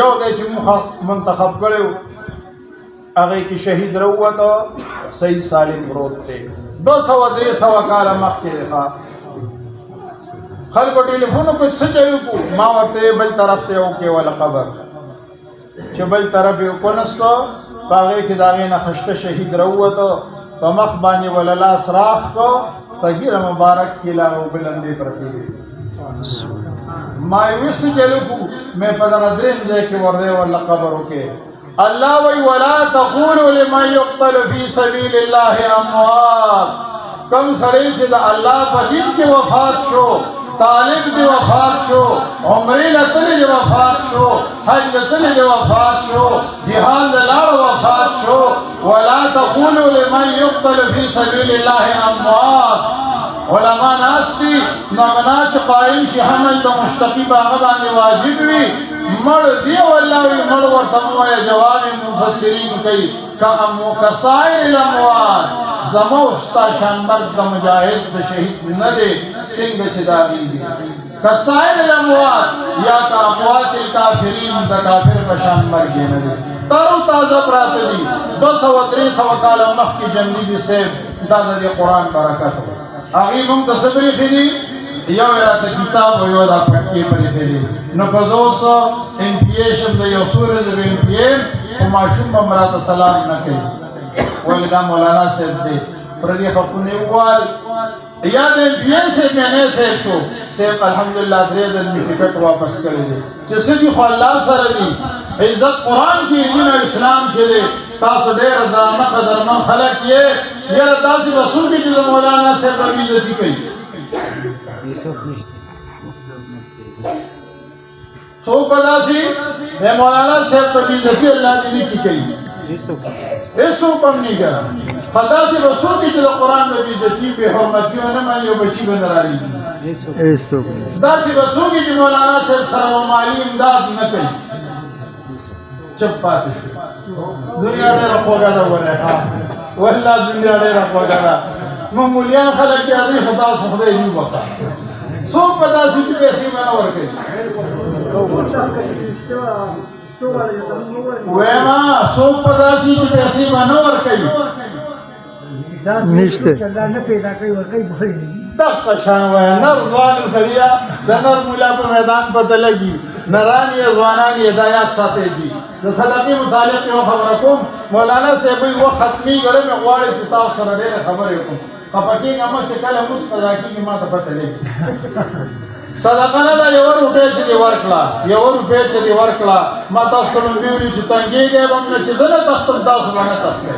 یو د چې منتخب کړو هغه کی شهید وروته صحیح سالم پروت ته 200-300 کال مخکې ښه خلکو ټلیفون کو څه چلو کو ما ورته بل طرف ته او کې ولا خبر چې بل طرف یو کونستو باغې کې داغې نه خشته شهید وروته په مخ باندې ولا لاس راخ کو فقیر مبارک کې لا بلندې پرتی ما یوس چلو کو مې په دغه دریم ځای کې ورده ولا خبر وکې الله وی ولا تقولوا لمن يقتل في سبيل الله اموات کم سړی چې د الله په دین کې وفات شو طالب دی وفات شو عمرې لتلې دی وفات شو حج لتلې دی وفات شو جهاد لاړ وفات شو ولا تقولوا لمن يقتل في سبيل الله اموات علماء ناستی نمنا چې قائم شي حمل د مشتقی باغ باندې واجب وي مړ دی والله مړ ورته وایي جواب مفسرین کوي کسائر الاموات زمو استا شانبرگ د مجاهد د شهید نه دی څنګه چې داغي دي کسائر الاموات یا کا اموات الکافرین د کافر په شانبرگ نه دی ترو تازه پراته دي 200-300 کال مخکې جنگی دي سیب دا د قرآن برکت هغه موږ تصبرې دي یو راته کتاب یو دا پټکی پرې دي نو پزوس ان پی شم د یو سورې د ان پی او ماشوم مراد سلام نه کوي ولدا مولانا صاحب دې پر دې خپونه وال یاد ان پی سے میں نے شو صاحب الحمدللہ درې د ټکټ واپس کړی دي چې سړي خو الله سره دي عزت قرآن کې دین اسلام کې دي تاسو ډېر درنه قدرمن خلک یې یاره تاسو رسول کې د مولانا صاحب عزت کوي سو پداسی میں مولانا صاحب پر عزتی اللہ دینی کی کئی ایسو کم نہیں کرا خدا سے رسول کی جلو قرآن میں عزتی بے حرمتی و نمانی و بچی بندر آلی خدا سے رسول کی جلو مولانا صاحب سر و مالی امداد نہ کئی چپ پاتے شو دنیا دے رکھو گا دا وہ رہا واللہ دنیا دے رکھو گا دا ممولیان خلق کی آدھی خدا سے خدا ہی وقت سو پداسی کی پیسی میں نور کئی ویما سو پداسی کی پیسی میں نور کئی نشتے دقا شان ویا نر زوان سڑیا دا نر مولا پر میدان پتہ لگی نرانی زوانانی ہدایات ساتے جی دا صدقی متعلق یو خبرکم مولانا صاحبی وہ ختمی گڑے میں غواری چتاو سردے خبر یکم خفه کېږه مه چې کله مونځ قضا کېږي ما ته پته لګي صدقه نه ده یوه روپۍ چې دې ورکړه یوه روپۍ چې دې ورکړه ما تاسو ته لومبي ویلي چې تنګېږئ به هم نه چې زه نه تښتم تاسو به نه تښتئ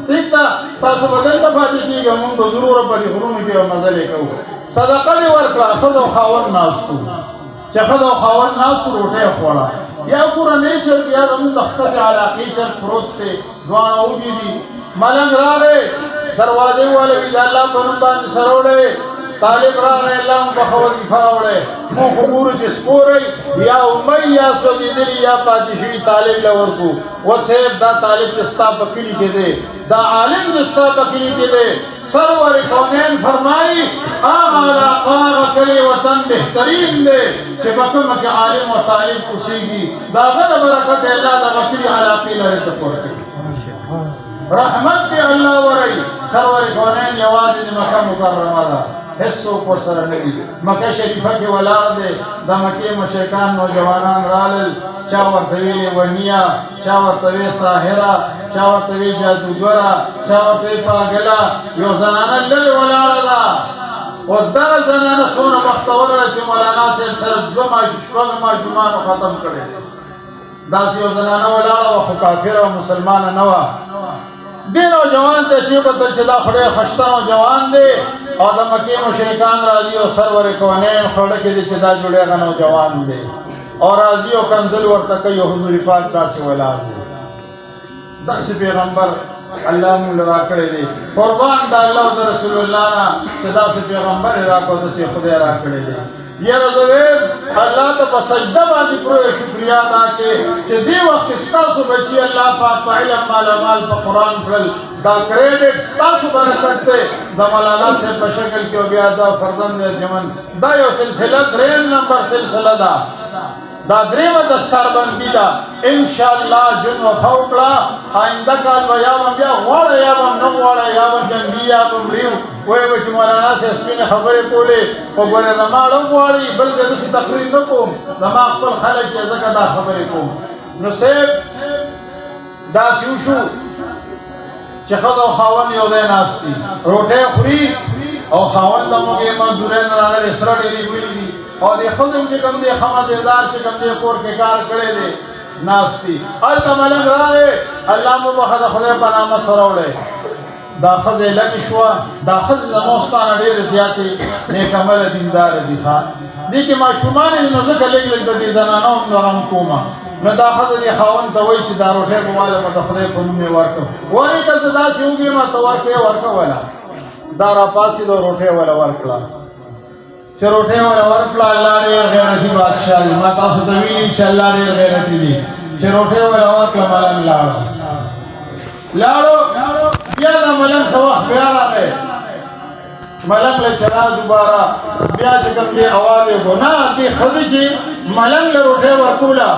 ٹھیک ده تاسو به دلته پاتې کېږئ مونږ به ضروره په دې غرونو کې به مزلې کوو صدقه دې ورکړه ښځه او خاوند ناست وو چې ښځه او خاوند ناست وو روټۍ یې خوړه یا کورنۍ چرګ یا زمونږ د ښځې علاقې چرګ پروت دی دواړه وږي دي ملنګ راغی دروازې والوي د الله په نوم باندې سره وړی طالب راغی الله مو بخه وظیفه راوړی مونږ خو ګورو چې سپوری یا امۍ یا سوځېدلي یا پاتې شوي طالب له ورکو و صاحب دا طالب چې ستا په کلي کې دی دا عالم چې ستا په کلي کې دی سرور کونین فرمایي هغه علاقه هغه کلي وطن بهترین دی چې په کومه کې عالم او طالب اوسېږي د هغه د برکت الله دغه کلي علاقې لرې سپورټ کوي رحمت دی الله ورای سرور کونین یوازې د مکه مکرمه ده هیڅوک ورسره نه دي مکه شریفه کې ولاړ دی د مکې مشرکان نوجوانان رالل چا ورته ویلې ونیا چا ورته وی ساحره چا ورته وی جادوګره چا ورته وی پاګله یو زنانه لرې ولاړه ده او دغه زنانه څومره بختوره ده چې مولانا صاحب سره شپږ ماشومانو ختم کړی داسې یو زنانه ولاړه وه خو کافره او مسلمانه نه وه دې نوجوان ته چې وکتل چې دا خو ډېر خشته نوجوان دی او د مکې مشرکان راځي او سرور کونین خوړه کې دی چې دا جوړ هغه نوجوان دی او راځي او کنځل ورته کوي او حضور پاک داسې ولاړ دی داسې پیغمبر الله مونږ راکړی دی قربان د الله او د رسول الله نه چې داسې پیغمبر یې راکړو داسې خدای راکړی دی یاره زه ویم الله ته په سجده باندې پوره شکریا ادا کړې چې دې وخت کې ستاسو بچي الله پاک په علم مالامال په قرآن کړل دا کریډټ ستاسو برکت دی د مولانا صاحب په شکل کې او بیا دا فرزند ارجمن دا یو سلسله درېیم نمبر سلسله ده دا درېیمه دستاربندي ده انشاءالله جن وفا وکړه آینده کال به یا به بیا غواړه یا به نه غواړه یا به جنګي یا به مړي وایي به چې مولانا صاحب سپینې خبرې کولې خو ګورې زما اړه غواړي بل ځای داسې تقریر نه کوم زما خپل خلک یې ځکه دا خبرې کوم نو صاحب داسې وشو چې ښځه او خاوند یو ځای ناست دي روټۍ خوري او خاوند ته موږ یې مزدورۍ نه راغلې سره ډېرې ویلي دي او د ښځې چې کوم دی ښه مزېدار چې کوم دی کور کې کار کړی دی ناست دي هلته ملنګ راغی الله مو بخه د خدای په نامه سره وړی دا ښځه لږې شوه دا ښځې زموږ ستا نه ډېرې زیاتې نیکعمله دینداره دي ښه دې کې ماشومان دي نو ځکه لږ لږ د دې زنانو هم دغه هم کومه نو دا ښځه دې خاوند ته وایي چې دا روټۍ به واله به د خدای په نوم یې ورکړم ولې که زه داسې وږیم ته ورکړې ورکوله دا راپاڅېد او روټۍ وله ورکړه چې روټۍ وله ورکړه الله ډېر غیرتي بادشاه دی ما تاسو ته ویلي چې الله ډېر غیرتي دی چې روټۍ وله ورکړه ملنګ لاړو بیا دا ملنګ څه وخت بیا راغی ملنګ له چلا دوباره بیا چې کوم دی اواز یې وکړو نه دې ښځې چې ملنګ له روټۍ ورکوله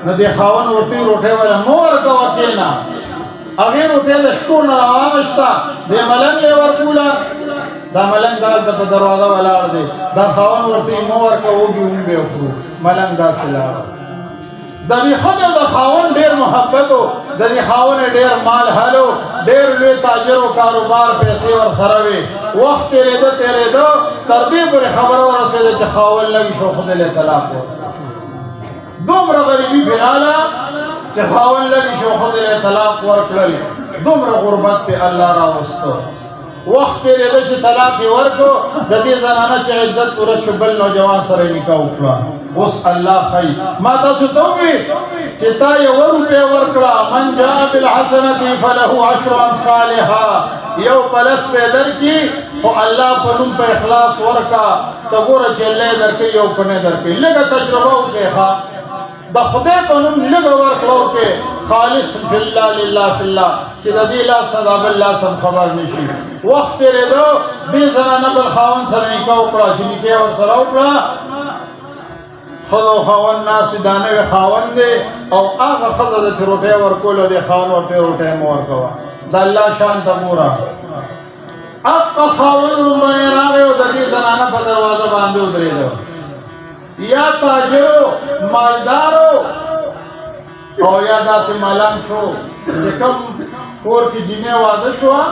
نو دې خاوند ورته روټۍ وله مه ورکوه کېنه هغې روټۍ د شکو نه راواغېسته دې ملنګ یې ورکوله دا ملنګ دلته په دروازه ولاړ دی دا خاوند ورته مه ورکوه وږي هم به وخورو ملنګ داسې لاړه د دې ښځې او د خاوند ډېر محبت و د دې خاوند ډېر مال حل و ډېر لوی تاجر و کاروبار پیسې ورسره وې وخت تېرېده تر دې پورې خبره ورسېده چې خاوند لږ شو خدای له طلاق ورکړه دومره غریبي پرې راله چې خاوند لږ شو خدای له طلاق ورکړل دومره غربت پې الله راوسته وخت تېرېده چې طلاق یې ورکړو د دې زنانه چې عدت پوره شو بل نوجوان سره یې نکاح وکړه اوس الله ښایي ما تاسو ته ووي چې تا یوه روپۍ ورکړه من جاء بالحسنة فله عشر امثالها یو پلس پې درکړي خو الله په نوم په اخلاص ورکړه ته ګوره چې الله یې درکوي یو په نه درکوي لږه تجربه وکړې ښه د خدای په نوم لږه ورکړه وکړې خالص بالله لله فی الله چې د دې لاسه د بل لاس هم خبر نه شي وخت تېرېده دې زنانه بل خاوند سره نکاح وکړه چې نکاح ورسره وکړه ښځه او خاوند ناست دا نوی خاوند دی او هغه ښځه ده چې روټۍ ورکولو دې خاوند ورته روټۍ مه ورکوه د الله شان ته ګوره حقه خاوند لومړی راغی او د دې زنانه په دروازه باندې ودرېده یا تاجرو مالدارو او یا داسې ملنګ شو چې کوم کور کې جینۍ واده شوه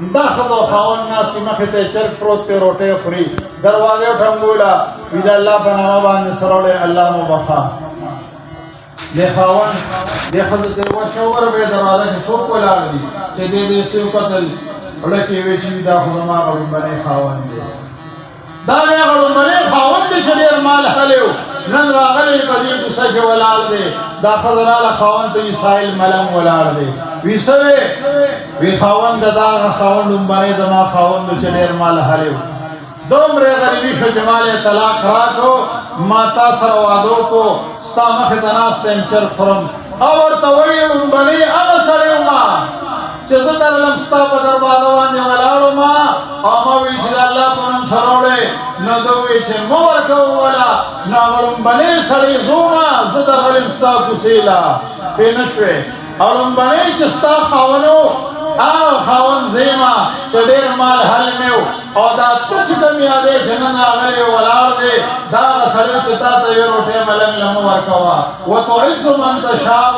دا ښځه خاوند ناستې مخې ته یې چرګ پروت دی روټۍ خوري دروازه یې وټنګوله وي د الله په نامه باندې سروړی الله مو بخا د خاوند دې ښځې ته یې ورشه وربه دروازه کې څوک ولاړ دي چې دې دې سې وکتل وړکې وې چې دا خو زما غړومبنی خاوند دی دا مې غړومبنی خاوند دی چې ډېر مال هلی و نن راغلی په دې کوڅه کې ولاړ دی دا ښځه راله خاوند ته وي سایل ملنګ ولاړ دی وي څه وې وي خاوند د دغه خاوند لومبنی زما خاوند و چې ډېر مال هلی و دومره غریبي شو چې مال یې طلاق راکړو ما تا سره واده وکړو ستا مخې ته ناست یم چرګ خورم او ورته وایي لومبني هغه سړی وما چې زه درلم ستا په دروازه باندې ولاړ وما او ما وایي چې د الله په نوم سروړی نو ده وایي چې مه ورکوه وله نو هغه لومبنی سړی زوما زه درغلم ستا کوڅې له پوه نه شوې او لومبنی چې ستا خاوند و هغه خاوند زیما چې ډېر مال حل مې و او دا ته چې کوم یادې چې نن راغلی ولاړ دی دا هغه سړی چې تا ته یوه روټۍ ملنګ له مه ورکوه وتعز من تشاء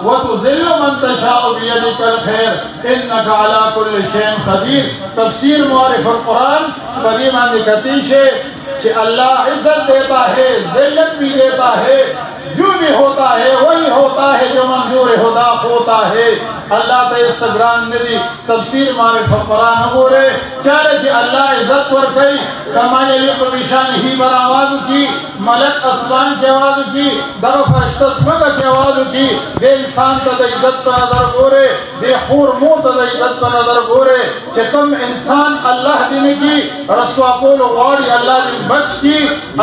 وتذل من تشاء بيدك الخير انك على كل شيء قدير تفسیر معرف القرآن په دې باندې کتی شي کہ اللہ عزت دیتا ہے ذلت بھی دیتا ہے جو بھی ہوتا ہے وہی ہوتا ہے جو منظور خدا ہوتا ہے اللہ تے سگران ندی تفسیر معرف قرآن گورے چارے جی اللہ عزت ورکئی کما یلیق بشان ہی بر آواز کی ملک اسمان کی آواز کی در فرشتس مگا کی آواز کی دے انسان تا دا عزت پر نظر گورے دے خور موت دا عزت پر نظر گورے چکم انسان اللہ دینے کی رسوا کول غاڑی اللہ دن بچ کی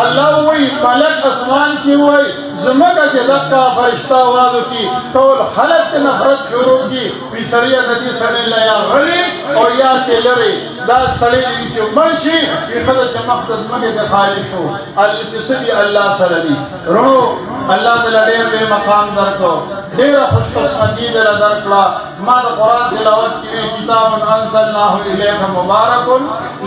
اللہ وی ملک اسمان کی وی زمگا کے دقا فرشتہ آوازو کی طول خلق کے نفرت شروع کی وی سڑیا دجی سڑی لیا غلی اور یا کے لرے دا سڑی دی چو منشی وی خدا چو مقدس مگے کے خالش ہو چسدی اللہ سردی رو اللہ دل دیر بے مقام در کو دیر خوش قسمتی دل در کلا ما دا قرآن تلاوت کی کتاب انزلناہ الیک مبارک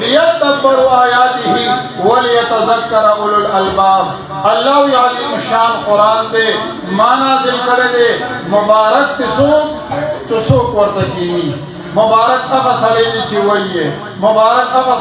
لیتدبروا آیاته ولیتذکر اولو الالباب اللہ عظیم شان قرآن دے مانا ذل کرے دے مبارک تسوک ورتکینی مبارک اغا سڑے دی چی وئیے مبارک اغا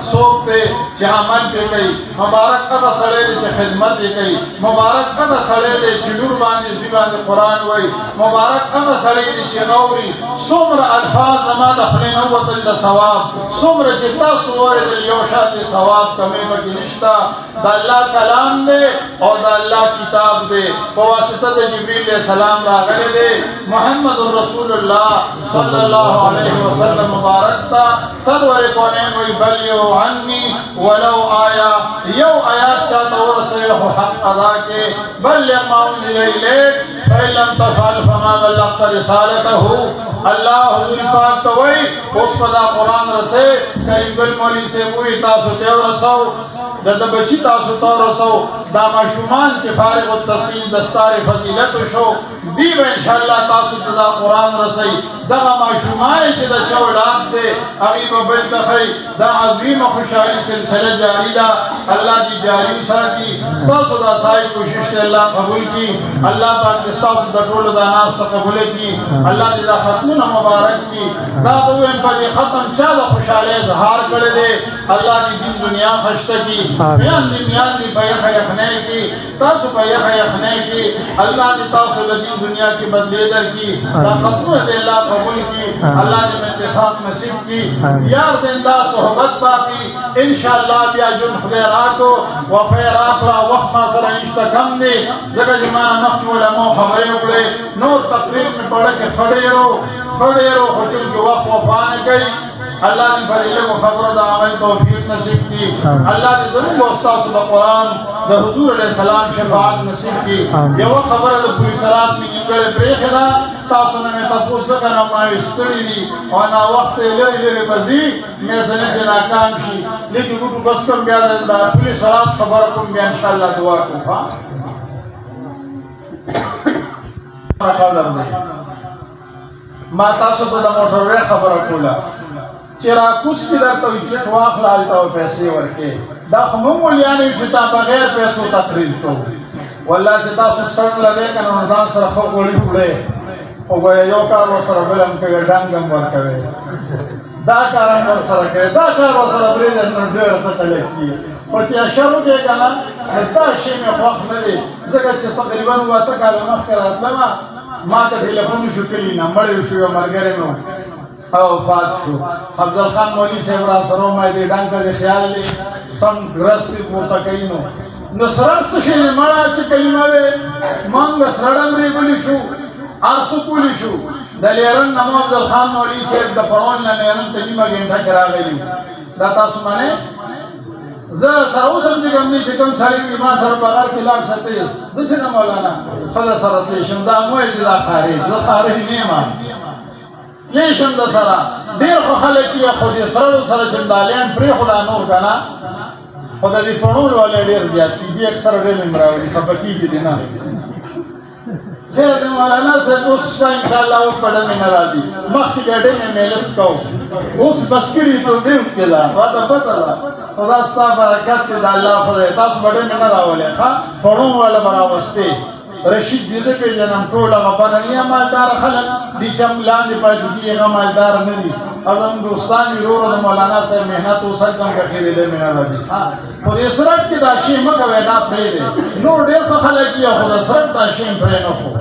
سوک دے چی عمل پہ کئی مبارک اغا سڑے دی چی خدمت دے کئی مبارک اغا سڑے دی چی نور باندی زبان دی قرآن وئی مبارک اغا سڑے دی چی غوری سمر الفاظ زمان اخلی نوتل دا ثواب سمر چی تا سوار دل یوشا دی ثواب کمی بکی نشتا دا اللہ کلام دے اور دا اللہ کتاب دے بواسطہ جبریل علیہ السلام راغلے دے محمد رسول اللہ صلی اللہ علیہ وسلم مبارک تا سرور کونین وی بلیو عنی ولو آیا یو آیات چاہتا ورسے حق ادا کے بلیغ ما انزل الیک فإن لم تفعل فما بلغت رسالته اللہ حضور پاک توئی اس پدا قرآن رسے کریم بل مولی سے وہی تاسو تیو رسو دا بچی تاسو تو رسو دا مشومان چی فارغ التحصیل دستار فضیلت شو دی با انشاءاللہ تاسو دا قرآن رسی دا مشومان چی دا چولاد دے اغیب بلتخی دا عظیم خوشحالی سلسلہ جاری دا اللہ دی جاری ساتھی ستاسو دا سائی کوشش دے اللہ قبول کی اللہ پاک ستاسو دا ٹول دا ناس قبول کی اللہ دی دا ختمون مبارک کی دا دویم پا دی ختم چا دا خوشحالی اظہار کرے دے اللہ دی دین دنیا خشتہ کی میان دی بیخ یخنے کی تاسو بیخ یخنے کی اللہ دی تاسو دین دنیا کی بدلے در کی دا ختم دے اللہ قبول کی اللہ دی میں اتفاق نصیب کی یار زندہ صحبت باقی انشاءاللہ بیا جن خدای راکو وفی راکلا وقت ما سر نشتا کم دی زگا جمانا مخی علماء خبری اکڑے نور تقریب میں پڑھے کہ کھڑے رو خوچن کی وقت وفانے گئی اللہ دی فضیلے کو خبر دا عمل توفیق نصیب کی اللہ دی ضرور استاذ دا قرآن دا حضور علیہ السلام شفاعت نصیب کی یہ وہ خبر دا پوری سرات میں انگڑے پریخ دا تاسو نے میں تپوس سکا نا ماوی استڑی دی وانا وقت لری بزی میں سنے سے ناکام شی لیکن گوٹو بس کم بیاد دا پوری سرات خبر کم بیا انشاءاللہ دعا کم ما تاسو ته د موټر وې خبره کوله چې را کوس کې درته وي چټ واخله هلته به پیسې ورکې دا خو موږ مولیان یو چې تا بغیر پیسو تقریر کوو والله چې تاسو سړ لګې که نو ځان سره ښه غوړي وړئ خو ګوره یو کار ورسره بل هم کوې ډنګ هم ورکوې دا کار هم ورسره کوي، دا کار ورسره پرېږدي نو ډېر ښه خلک کېږي. خو چې اشر وکړې که نه نو دا شی مې خوښ نه دی، ځکه چې تقریبا 8 کاله مخکې راتلمه ما ته ټلیفون وشو کلي نه مړی وشو، یو ملګری مې او وفات شو. افضل خان مولوي صاحب را سره ومه دې ډنګ ته دې خیال دی سم ګرس دې پورته کوي نو سرړ څه شی دی مړه چې کلمه وې موږ سرړ هم رېبلی شو هر څه کولی شو. د لیرن نمو افضل خان مولوي صاحب د پړاون نه لیرن ته نیمه ګنټه کې راغلي. دا تاسو منئ؟ زه سره اوس هم چې کوم دی چې کوم سړی وي ما سره په غار کې لاړ شه ته داسې نه مولانا ښه در سره تلی شم دا مه وایه چې دا خارج زه خارج نه یم تلی شم در سره ډېر خو خلک دي خو دې سرړو سره چې دا لینډ پرېښوده نور که نه خو د دې پړول والا ډېر زیات دي دې اکثره ډېر مې راوړي خفه کېږي دې نه خیر دی مولانا صاحب اوس شته انشاءالله اوس په ډمې نه راځي مخکې بیا ډمې میلس کوو اوس بس کړي په دې کې ده راته پته ده خدا ستا برکت دی د الله خدای تاسو به ډمې نه راولئ ښه پړون والا به راوستې رشید دې زه پېژنم ټول هغه بهرني مالداره خلک دي چې هم لاندې پاتې دي هغه مالداره نه دي او زموږ دوستان دي ورو د مولانا صاحب محنت اوس هلته هم کښېنې ډمې نه راځي خو دې سرټ کې دا شی مه کوئ دا پرېږدئ نور ډېر ښه خلک دي خو د سرټ دا شی هم پرې نه کړو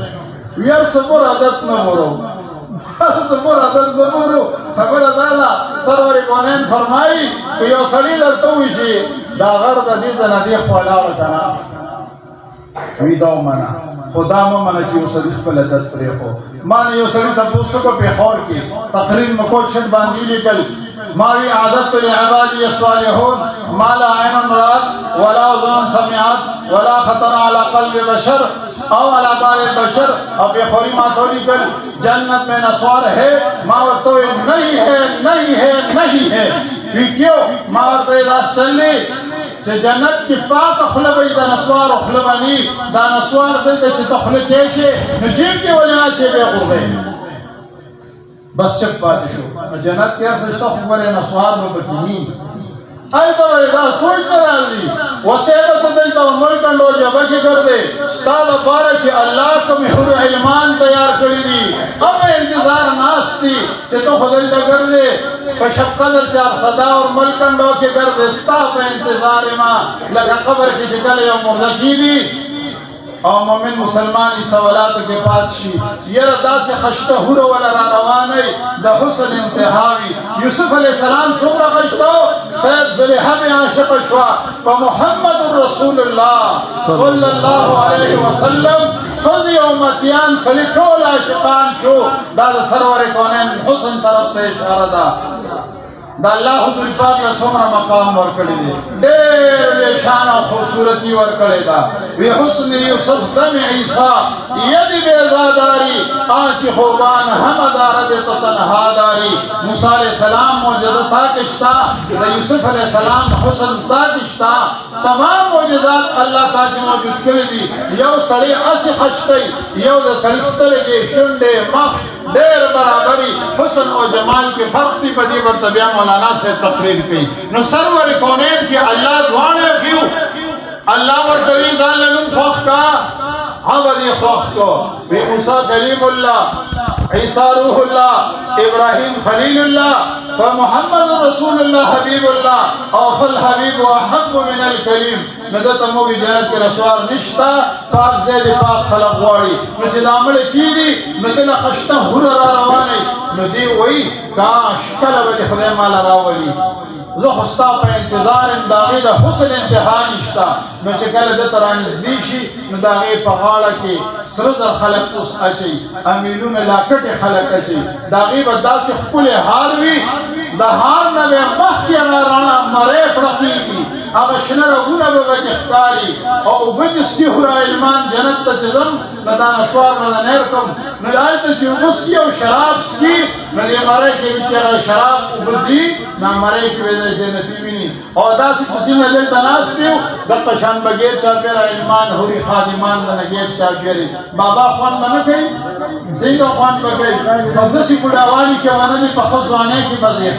یار صبر عادت نه مرو صبر عادت نه مرو خبره دا ده سرور کونین فرمایي که یو سړي درته ووایي چې دا غر د دې ځای نه دې خوا لاړه که نه وي دا ومنه خو دا مه منه چې یو سړي خپل عادت پرېښو ما نه یو سړي تپوس وکړو پېښور کې تقریر مې کو چټ باندې ولیکل ما وی عادت لعبادی الصالحون ما لا عین رأت ولا اذن سمعت ولا خطر على قلب بشر او على بال البشر او بخوری ما تو لیکل جنت میں نسوار ہے ما ورته نہیں ہے نہیں ہے نہیں ہے کیوں ما ورته دا سلی چې جنت کې پاک خپل به دا نسوار خپل باندې دا نسوار دلته چې تخله کې چې نو جیب کې ولنا چې به غوځي بس چپ پاتې شو جنت کې هر څه شته خو ولې نسوار به بکینی آیته وای دا سوچ نه راځي وسیله ته دلته ملک له جبه کې ګرځي ستاد لپاره چې الله کوم حور علمان تیار کړی دي اب انتظار ناشتي چې ته خدای ته ګرځي په شب قدر 400 اور ملک له کې ګرځي ستا په انتظار ما لکه قبر کې چې کله یو مرده کیدی او مومن مسلمان ای سوالاتو کې پات شي یره داسې خشته هوره ولا را روانه د حسن انتهاوی یوسف علیہ السلام څومره خشته صاحب زلیخا به عاشق شوا په محمد رسول الله صلی الله علیه وسلم خزی امتیان سلی ټول عاشقان شو دا د سرور کونین حسن طرف ته اشاره ده دا الله حضور پاک له څومره مقام ورکړی دی ډېر بې شانه خوبصورتي ورکړې ده وی حسن یوسف دم عیسی ید بیزاداری آنچ خوبان همداره دې تو تنها داری موسی علیہ السلام معجزه تا کشتا د یوسف علیہ السلام حسن تا کشتا تمام معجزات الله تعالی موجود کړی دي یو سړی اسی خشتي یو د سړی سترګې شونډې مخ ډېر برابري حسن او جمال کې فرق دی په دې ورته بیا مولانا سے تقریر کوي نو سرور کونین کې الله دوانه کیو الله ورته ځان له خوښ کا عبدي خوښ کو وی موسی کلیم الله عیسی روح الله ابراهیم خلیل الله فمحمد رسول الله حبیب الله او فالحبیب احب من الکلیم ندته مو جنت کې رسوار نشتا پاک زید پاک خلق غواړي نو چې لامل کیدی نو دله خشته هور را روانه نو دی وای کاش کله به خدای مال راولي زه خو ستا په انتظار یم د هغې د حسن انتها نشته نو چې کله دته رانږدې شي نو د هغې په غاړه کې سره زر خلک اوس اچوي امیلونه لاکټې خلک اچوي د هغې به داسې ښکلې هار وي د هار نه به مخکې هغه رڼا مرۍ پړقېږي هغه شنه رګونه به پکې ښکاري او اوبه چې څکي حور علمان جنت ته چې ځم نو دا نسوار به د نیر کړم نو هلته چې اوبه څکي او شراب څکي نو دې مرۍ کې وي چې هغه شراب اوبه ځي دا مرۍ کې به د جنتي ویني او داسې چې څنګه دلته ناست یو دغه شان به ګیر چاپېره علمان حوري خادمان د نه ګیر چاپېرې بابا خوند به نه کوي څنګه خوند به کوي په داسې بوډاوالي کې به نه دي په ښه ځوانۍ کې به ځي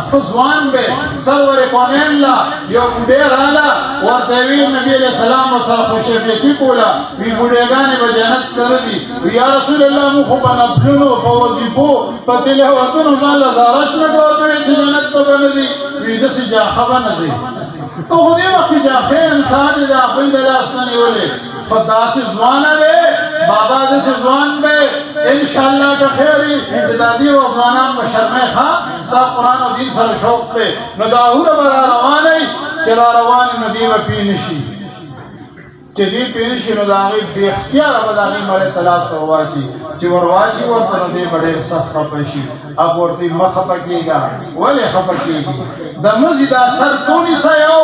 ښه ځوان به سرور کونین لا یو بوډۍ راله ورته وی نبی علیہ السلام سره خوشبیتی کولا وی بوډېګانې به جنت ته نه ځي یا رسول الله موږ خو په نفلونو په وظیفو په تلاوتونو ځان له زارش نه کوو چې جنت ته به نه ځي وی داسې جاخه به نه ځي تو خو دې وخت کې جاخه انسان د خپل د لاس نه نیولې خو داسې ځوانه وې بابا داسې ځوان به انشاءالله که خیري چې دا دې ځوانان به شرمې ښه ستا قرآن او دین سره شوق دی نو دا هوره به را روانئ چې را روانې نو دې به پې نه شي چې دې پې نه شي نو د هغې بې اختیاره به د هغې مړی ته لاس ور واچي چې ور واچي ورته نو دې به ډېر سخت خفه شي اب ورته مه خفه کېږه ولې خفه کېږي د مزي دا سر تو نیسه یو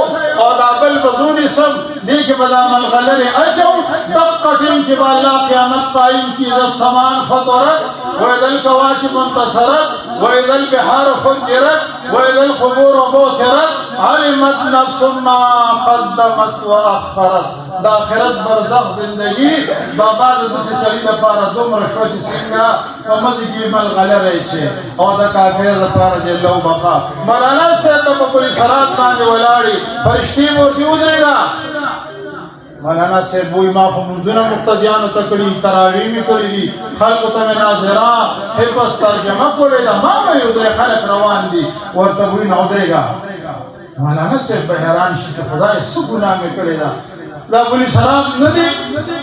او دا بل به زو نیسم دې کې به دا ملغلرې اچو دقه ټیم کې به الله قیامت قایم کړي اذا السمان فطرت واذا الكواكب انتصرت واذا البحار فجرت واذا القبور بعثرت علمت نفس ما قدمت واخرت دا آخرت برزخ زندگی بابا د داسې سړي دپاره دومره شوه چې څنګه په مزې کې ملغلرې چې او د کافر دپاره د الله بقا مولانا صاحب به په پولیسرات باندې ولاړې فرشتې به ورته ودرېږه مولانا صاحب وایي ما خو مونځونه مقتدیانو ته کړي تراویح مې کړي دي خلکو ته مې ناظره حفظ ترجمه کړې ده ما به ودرې خلک روان دي ورته وایي نه ودرېږه مولانا صاحب به حیران شي چې خدای څه ګناه مې کړې ده دا پولیسرات نه دي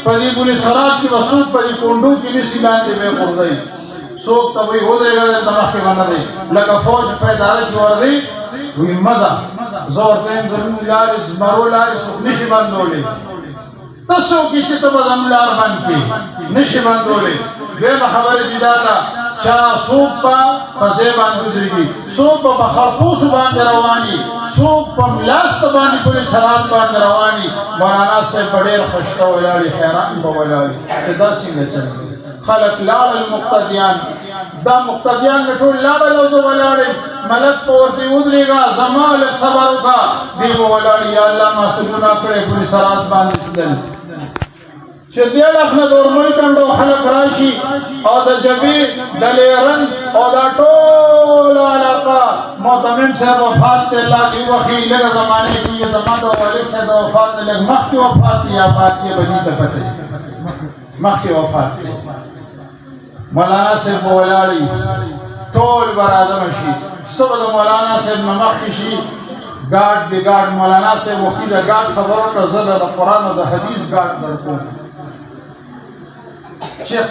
په دې پولیسرات کې به څوک په دې کونډو کې نشي لاندې به یې غورځوي څوک ته وایي ودرېږه دلته مخکې به نه دی لکه فوج پیداره چې وردی وایي مزه زه ورته یم زموږ لارې زمرو لارې څوک نشي بندولی ته څوک یې چې ته به زموږ لار بند کړې نشي بندولی دویمه خبره دي دا ده چا څوک به په ځای باندې ودرېږي څوک به په خړپوسو باندې رواني څوک په ملاسته باندې پولیسرات باندې رواني مولانا صاحب به ډېر خوشته ولاړې حیران به ولاړې چې دا څنګه چل خلک لاړل مقتدیان دا مقتدیان مې ټول لاړل او زه ولاړم ملک به ورته ودرېږه زما لږ صبر وکړه دی به ولاړې یا الله ما څه ګناه کړی پولیسرات باندې تلل چې دې اړخ نه د اورمل ټنډو خلک راشي او د جبې د لیرن او دا ټوله علاقه معتمم صاحب وفات دی الله دې وښي لږه زمانې کې زما د والد صاحب د وفات نه لږ مخکې وفات دی یا بعد کې به دې ته پته مخکې وفات دی مولانا صاحب به ولاړي ټول به راځمه شي څه به د مولانا صاحب نه مخکې شي ګاډ د ګاډ مولانا صاحب وختي د ګاډ خبر وکړه زه د قرآن او د حدیث ګاډ درکوم شیخ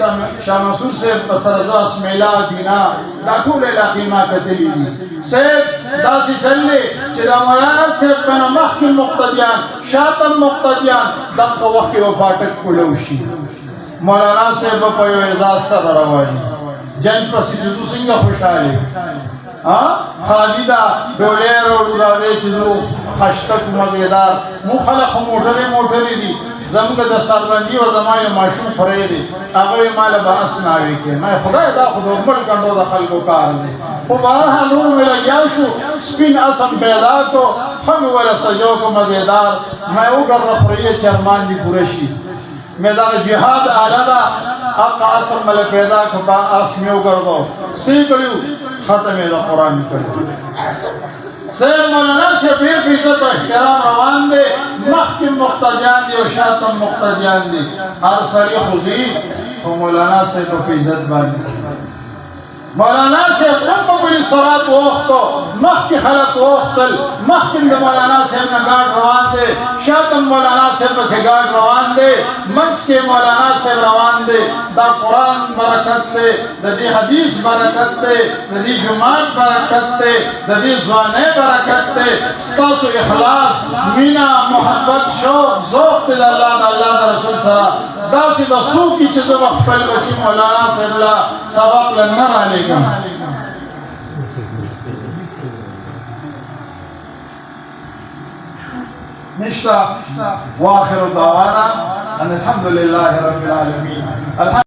شاه منصور صاحب په سرزا اسمیلا دینا دا ټول علاقې ما کتلي دي صاحب داسې چل دی چې د مولانا صاحب په نه مخکې مقتدیان شاته مقتدیان دغه وخت کې به پاټک کولو شي مولانا صاحب په یو اعزاز سره رواني جنګ پسې جزو څنګه خوشحالي خالی دا ډولۍ راوړو راځئ چې زه خشتک مزېدار مو خلک خو موټرې دي زموږ د سربندي او زما یو ماشوم خورې دی هغه یې ما له به اس ناوې کې ما خدای دا خو د اورمل کنډو د خلکو کار دی خو بهرحال نور مې لګیا شو سپین اسم پیدا کړو ښه مې ورله سجو کړو مزېدار ما یې وګرله خورې چرمان دي پوره شي مې دغه جهاد آله ده حقا اسم مله پیدا کړو په اس مې وګرځو څه کړي ختم یې د قرآن کړو سید مولانا صاحب ډېر په عزت او احترام روان دی مخکې مقتدیان دي او شاته مقتدیان دي هر سړي خو ځي خو مولانا صاحب په عزت باندې مولانا صاحب هم په پولیسرات ووختو مخکې خلک ووختل مخکې د مولانا صاحب نه ګاډ روان دی شاته مولانا صاحب پسې ګاډ روان دی منځ کې مولانا صاحب روان دی دا قرآن برکت دی د دې حدیث برکت دی د دې جماعت برکت دی د دې ځوانۍ برکت دی ستاسو اخلاص مینه محبت شوق ذوق دی د الله د رسول سره داسې به څوک وي چې زه به خپل بچي مولانا صاحب له سبق له نه رالېږم نشته واخر دعوانا ان الحمد لله رب العالمين